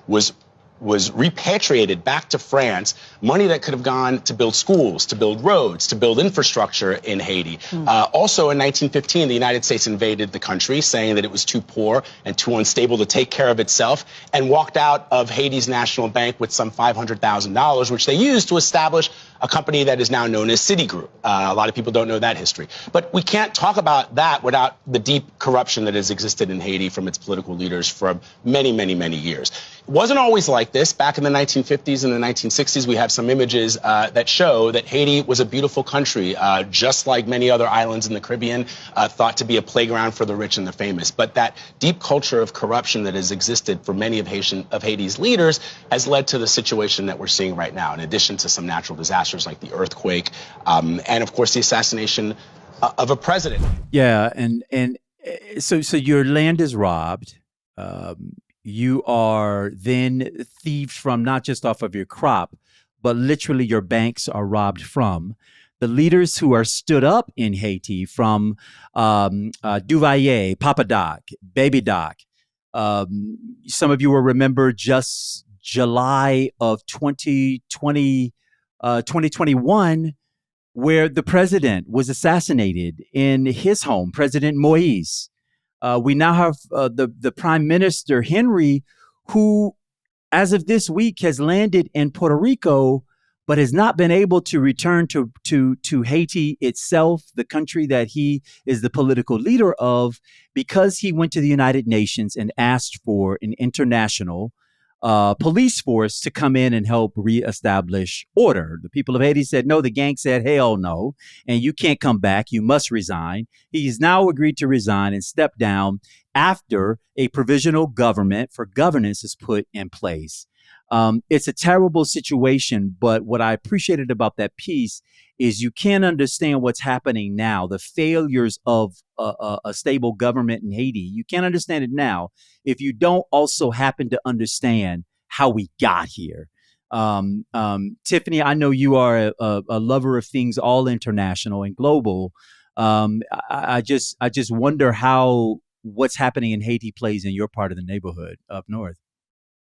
was was repatriated back to France, money that could have gone to build schools, to build roads, to build infrastructure in Haiti. Also in 1915, the United States invaded the country, saying that it was too poor and too unstable to take care of itself, and walked out of Haiti's national bank with some $500,000, which they used to establish a company that is now known as Citigroup. A lot of people don't know that history. But we can't talk about that without the deep corruption that has existed in Haiti from its political leaders for many, many, many years. It wasn't always like this. Back in the 1950s and the 1960s, we have some images that show that Haiti was a beautiful country, just like many other islands in the Caribbean, thought to be a playground for the rich and the famous. But that deep culture of corruption that has existed for many of Haiti's leaders has led to the situation that we're seeing right now, in addition to some natural disasters like the earthquake, and of course the assassination of a president. Yeah, and so your land is robbed. You are then thieved from, not just off of your crop, but literally your banks are robbed from. The leaders who are stood up in Haiti, from Duvalier, Papa Doc, Baby Doc. Some of you will remember just July of 2021, where the president was assassinated in his home, President Moise. We now have the Prime Minister, Henry, who, as of this week, has landed in Puerto Rico, but has not been able to return to Haiti itself, the country that he is the political leader of, because he went to the United Nations and asked for an international police force to come in and help reestablish order. The people of Haiti said no. The gang said, hell no, and you can't come back. You must resign. He's now agreed to resign and step down after a provisional government for governance is put in place. It's a terrible situation, but what I appreciated about that piece is you can't understand what's happening now, the failures of a stable government in Haiti. You can't understand it now if you don't also happen to understand how we got here. Tiffany, I know you are a lover of things all international and global. I just wonder how what's happening in Haiti plays in your part of the neighborhood up north.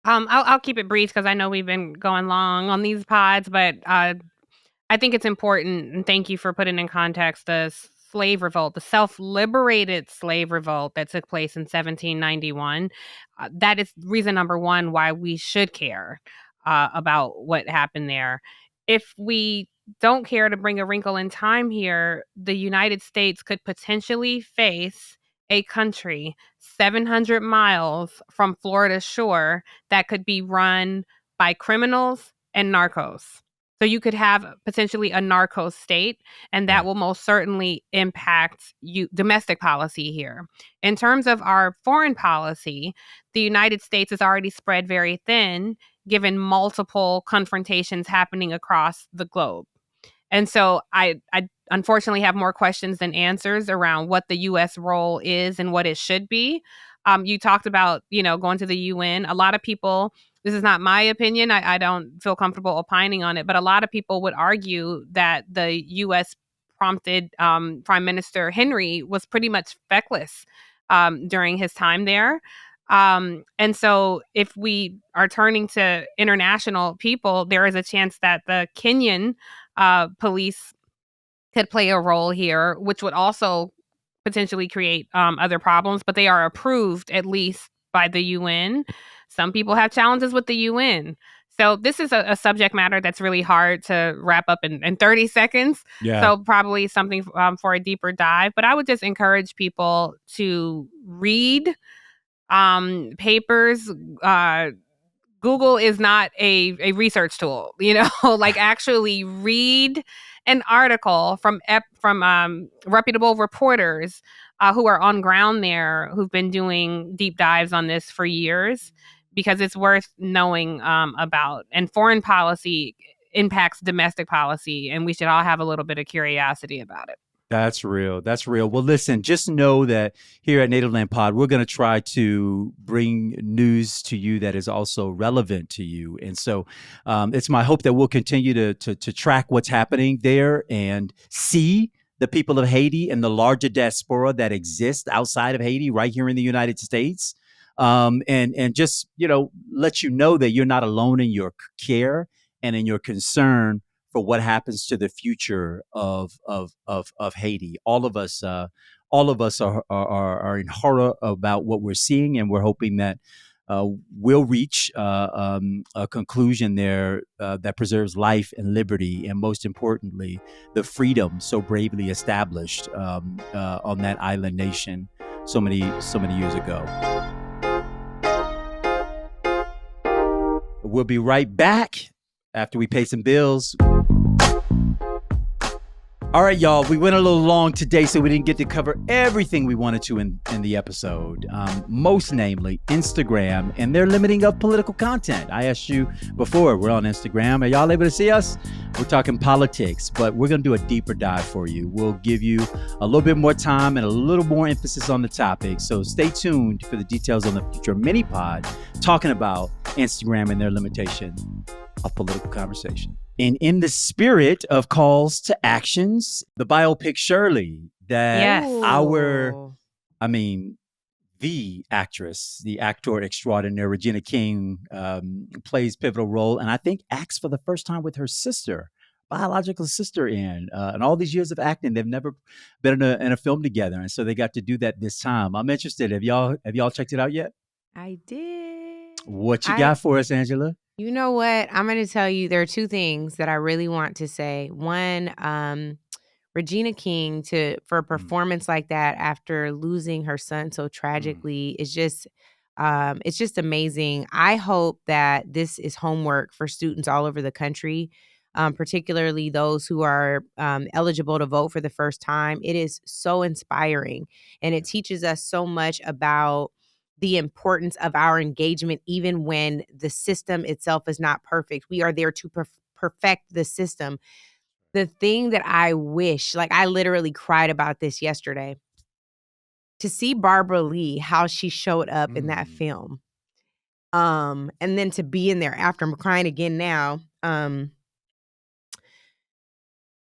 I'll keep it brief because I know we've been going long on these pods, but I think it's important, and thank you for putting in context the slave revolt, the self-liberated slave revolt that took place in 1791. That is reason number one why we should care about what happened there. If we don't care to bring a wrinkle in time here, the United States could potentially face a country 700 miles from Florida's shore that could be run by criminals and narcos. So you could have potentially a narco state, and that will most certainly impact domestic policy here. In terms of our foreign policy, the United States is already spread very thin, given multiple confrontations happening across the globe. And so I unfortunately have more questions than answers around what the U.S. role is and what it should be. You talked about, going to the UN. A lot of people, this is not my opinion, I don't feel comfortable opining on it, but a lot of people would argue that the U.S. prompted Prime Minister Henry was pretty much feckless during his time there. And so if we are turning to international people, there is a chance that the Kenyan police could play a role here, which would also potentially create other problems, but they are approved at least by the UN. Some people have challenges with the UN. So this is a subject matter that's really hard to wrap up in 30 seconds. Yeah. So probably something for a deeper dive. But I would just encourage people to read papers. Google is not a research tool, like actually read an article from reputable reporters who are on ground there, who've been doing deep dives on this for years, because it's worth knowing about. And foreign policy impacts domestic policy, and we should all have a little bit of curiosity about it. That's real. That's real. Well, listen, just know that here at Native Land Pod, we're going to try to bring news to you that is also relevant to you. And so it's my hope that we'll continue to track what's happening there and see the people of Haiti and the larger diaspora that exists outside of Haiti right here in the United States. and just let you know that you're not alone in your care and in your concern for what happens to the future of Haiti. All of us are in horror about what we're seeing, and we're hoping that we'll reach a conclusion there that preserves life and liberty, and most importantly, the freedom so bravely established on that island nation so many years ago. We'll be right back after we pay some bills. All right, y'all, we went a little long today, so we didn't get to cover everything we wanted to in the episode. Most namely, Instagram and their limiting of political content. I asked you before, we're on Instagram. Are y'all able to see us? We're talking politics, but we're going to do a deeper dive for you. We'll give you a little bit more time and a little more emphasis on the topic. So stay tuned for the details on the future mini pod talking about Instagram and their limitation of political conversation. And in the spirit of calls to actions, the biopic Shirley that the actress, the actor extraordinaire, Regina King, plays pivotal role, and I think acts for the first time with her sister, biological sister in all these years of acting. They've never been in a film together, and so they got to do that this time. I'm interested. Have y'all checked it out yet? I did. What you got for us, Angela? You know what? I'm going to tell you, there are two things that I really want to say. One, Regina King for a performance like that after losing her son so tragically is just it's just amazing. I hope that this is homework for students all over the country, particularly those who are eligible to vote for the first time. It is so inspiring, and it teaches us so much about the importance of our engagement, even when the system itself is not perfect. We are there to perfect the system. The thing that I wish, like I literally cried about this yesterday, to see Barbara Lee, how she showed up in that film. And then to be in there after, I'm crying again now.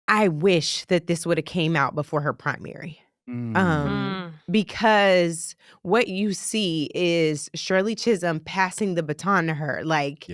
I wish that this would have came out before her primary. Because what you see is Shirley Chisholm passing the baton to her. Like,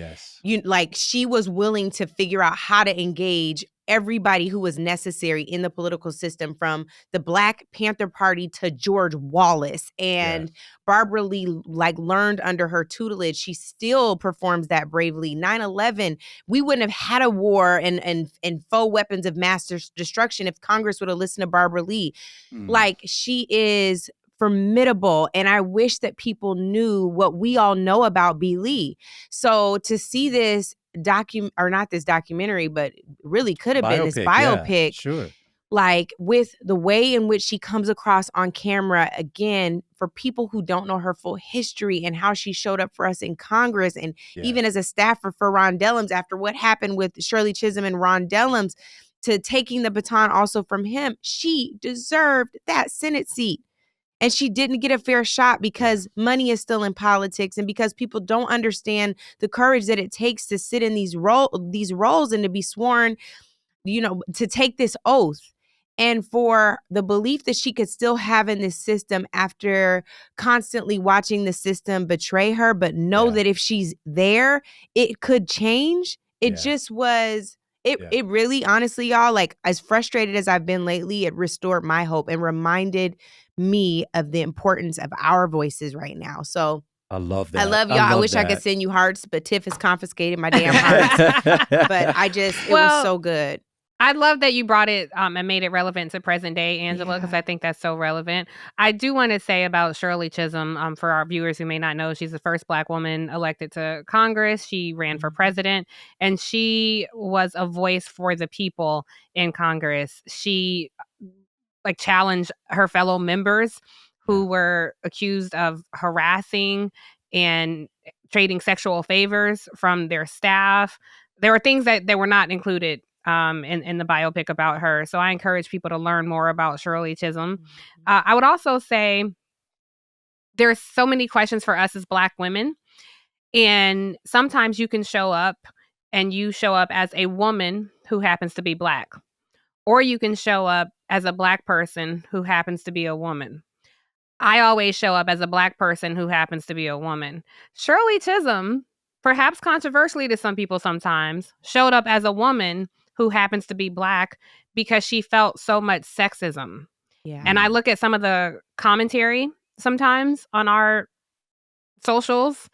she was willing to figure out how to engage everybody who was necessary in the political system, from the Black Panther Party to George Wallace. And Barbara Lee learned under her tutelage. She still performs that bravely. 9/11, we wouldn't have had a war and faux weapons of mass destruction if Congress would have listened to Barbara Lee. Like, she is formidable, and I wish that people knew what we all know about B. Lee. So to see this not this documentary, but really could have been this biopic, like with the way in which she comes across on camera, again, for people who don't know her full history and how she showed up for us in Congress, and even as a staffer for Ron Dellums after what happened with Shirley Chisholm and Ron Dellums, to taking the baton also from him. She deserved that Senate seat. And she didn't get a fair shot because money is still in politics, and because people don't understand the courage that it takes to sit in these roles and to be sworn, to take this oath. And for the belief that she could still have in this system after constantly watching the system betray her, but know that if she's there, it could change. It just was... It really, honestly, y'all, like, as frustrated as I've been lately, it restored my hope and reminded me of the importance of our voices right now. So I love that. I love y'all. I wish I could send you hearts, but Tiff has confiscated my damn hearts. But it was so good. I love that you brought it and made it relevant to present day, Angela, because I think that's so relevant. I do want to say about Shirley Chisholm, for our viewers who may not know, she's the first Black woman elected to Congress. She ran for president, and she was a voice for the people in Congress. She challenged her fellow members who were accused of harassing and trading sexual favors from their staff. There were things that were not included in the biopic about her. So I encourage people to learn more about Shirley Chisholm. I would also say there's so many questions for us as Black women. And sometimes you can show up as a woman who happens to be Black. Or you can show up as a Black person who happens to be a woman. I always show up as a Black person who happens to be a woman. Shirley Chisholm, perhaps controversially to some people sometimes, showed up as a woman who happens to be Black because she felt so much sexism. Yeah. And I look at some of the commentary sometimes on our socials,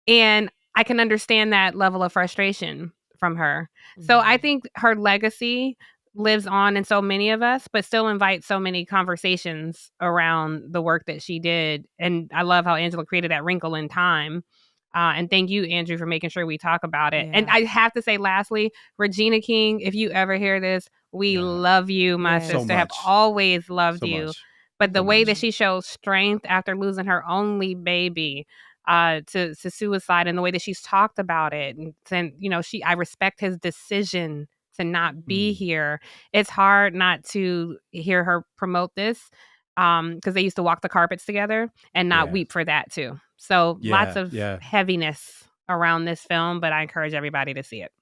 and I can understand that level of frustration from her. So I think her legacy lives on in so many of us, but still invites so many conversations around the work that she did. And I love how Angela created that wrinkle in time. And thank you, Andrew, for making sure we talk about it. Yeah. And I have to say, lastly, Regina King, if you ever hear this, we love you, my Yes. sister. So Have much. always loved So you. much. But the So way much. that she shows strength after losing her only baby to suicide, and the way that she's talked about it, and I respect his decision to not be here. It's hard not to hear her promote this because they used to walk the carpets together and not Yeah. weep for that too. So lots of Yeah. heaviness around this film, but I encourage everybody to see it.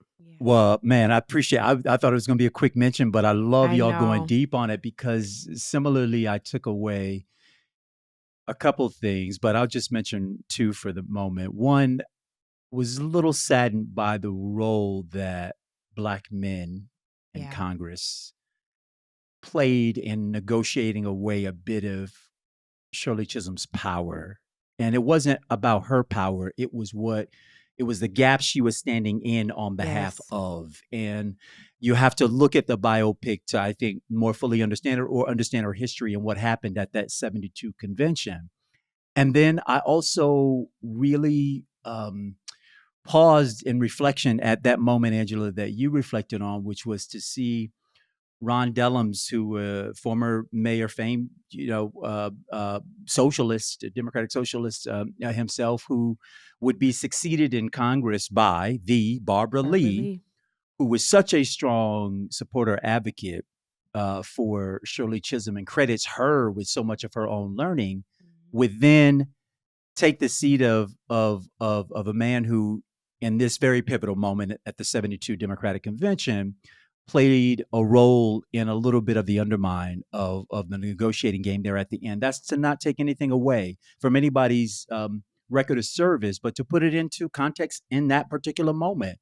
Well, man, I appreciate I thought it was going to be a quick mention, but I love I y'all going know. deep on it because similarly, I took away a couple things, but I'll just mention two for the moment. One was a little saddened by the role that Black men in Yeah. Congress played in negotiating away a bit of Shirley Chisholm's power. And it wasn't about her power, it was the gap she was standing in on behalf Yes. of. And you have to look at the biopic to, I think, more fully understand her or understand her history and what happened at that 72 convention. And then I also really paused in reflection at that moment, Angela, that you reflected on, which was to see Ron Dellums, who former mayor, famed, socialist, democratic socialist himself, who would be succeeded in Congress by the Barbara Lee, who was such a strong supporter advocate for Shirley Chisholm and credits her with so much of her own learning, would then take the seat of a man who, in this very pivotal moment at the 72 Democratic Convention, played a role in a little bit of the undermine of the negotiating game there at the end. That's to not take anything away from anybody's record of service, but to put it into context in that particular moment.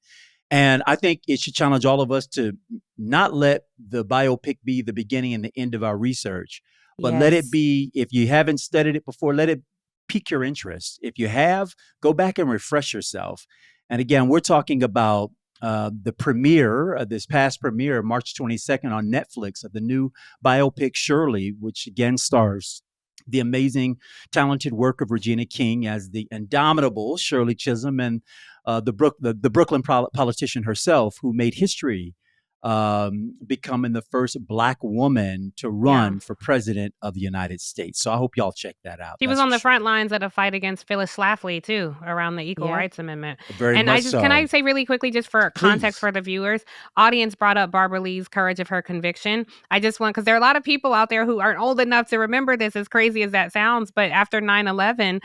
And I think it should challenge all of us to not let the biopic be the beginning and the end of our research, but let it be, if you haven't studied it before, let it pique your interest. If you have, go back and refresh yourself. And again, we're talking about the premiere, this past premiere, March 22nd on Netflix, of the new biopic Shirley, which again stars the amazing, talented work of Regina King as the indomitable Shirley Chisholm, and the Brooklyn politician herself, who made history, becoming the first Black woman to run for president of the United States. So I hope y'all check that out. She was on the front lines at a fight against Phyllis Schlafly too, around the Equal Rights Amendment. Very and much so. Can I say really quickly, just for context Please. for the viewers, audience brought up Barbara Lee's courage of her conviction. I just want, because there are a lot of people out there who aren't old enough to remember this, as crazy as that sounds, but after 9/11,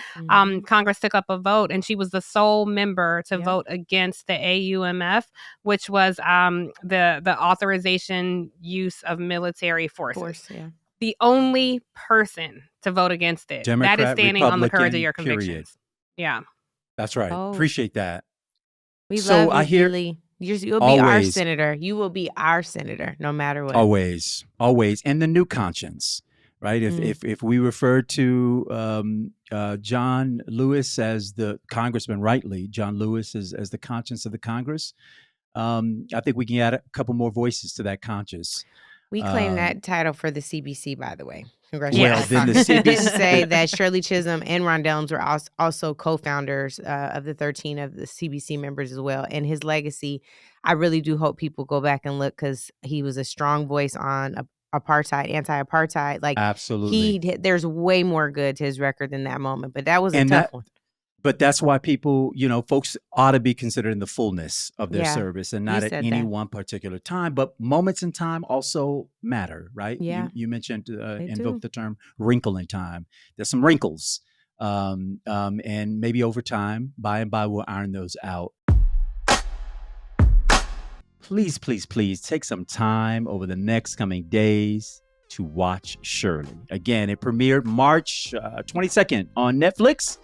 Congress took up a vote, and she was the sole member to vote against the AUMF, which was the authorization use of military forces. The only person to vote against it. Democrat, that is standing on the courage of Republican, your period. convictions. Yeah. That's right. Oh. Appreciate that. We So love you, I hear- Julie. You'll be our Always. senator. You will be our senator, no matter what. Always. And the new conscience, right? If we refer to John Lewis as the congressman, rightly, John Lewis as the conscience of the Congress, I think we can add a couple more voices to that conscience. We claim that title for the CBC, by the way. Well, Congratulations. then the We didn't CBC say that Shirley Chisholm and Ron Dellums were also co-founders of the 13 of the CBC members as well. And his legacy, I really do hope people go back and look, because he was a strong voice on apartheid, anti-apartheid. Like, Absolutely. there's way more good to his record than that moment. But that was a And tough one. But that's why people, folks ought to be considered in the fullness of their Yeah, service and not you at said any that. one particular time. But moments in time also matter, right? Yeah. You mentioned, do. invoked the term wrinkle in time. There's some wrinkles. And maybe over time, by and by, we'll iron those out. Please, please, please take some time over the next coming days to Watch Shirley. Again, it premiered March 22nd on Netflix,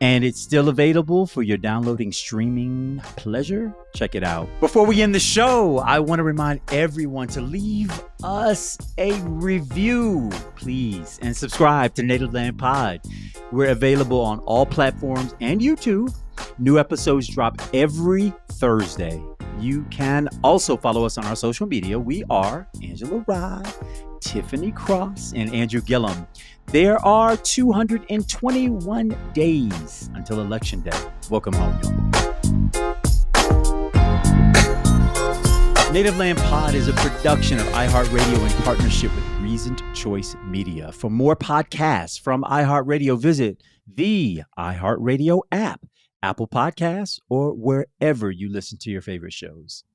and it's still available for your downloading streaming pleasure. Check it out. Before we end the show, I want to remind everyone to leave us a review, please, and subscribe to Native Land Pod. We're available on all platforms and YouTube. New episodes drop every Thursday. You can also follow us on our social media. We are Angela Rye, Tiffany Cross, and Andrew Gillum. There are 221 days until Election Day. Welcome home, y'all. Native Land Pod is a production of iHeartRadio in partnership with Reasoned Choice Media. For more podcasts from iHeartRadio, visit the iHeartRadio app, Apple Podcasts, or wherever you listen to your favorite shows.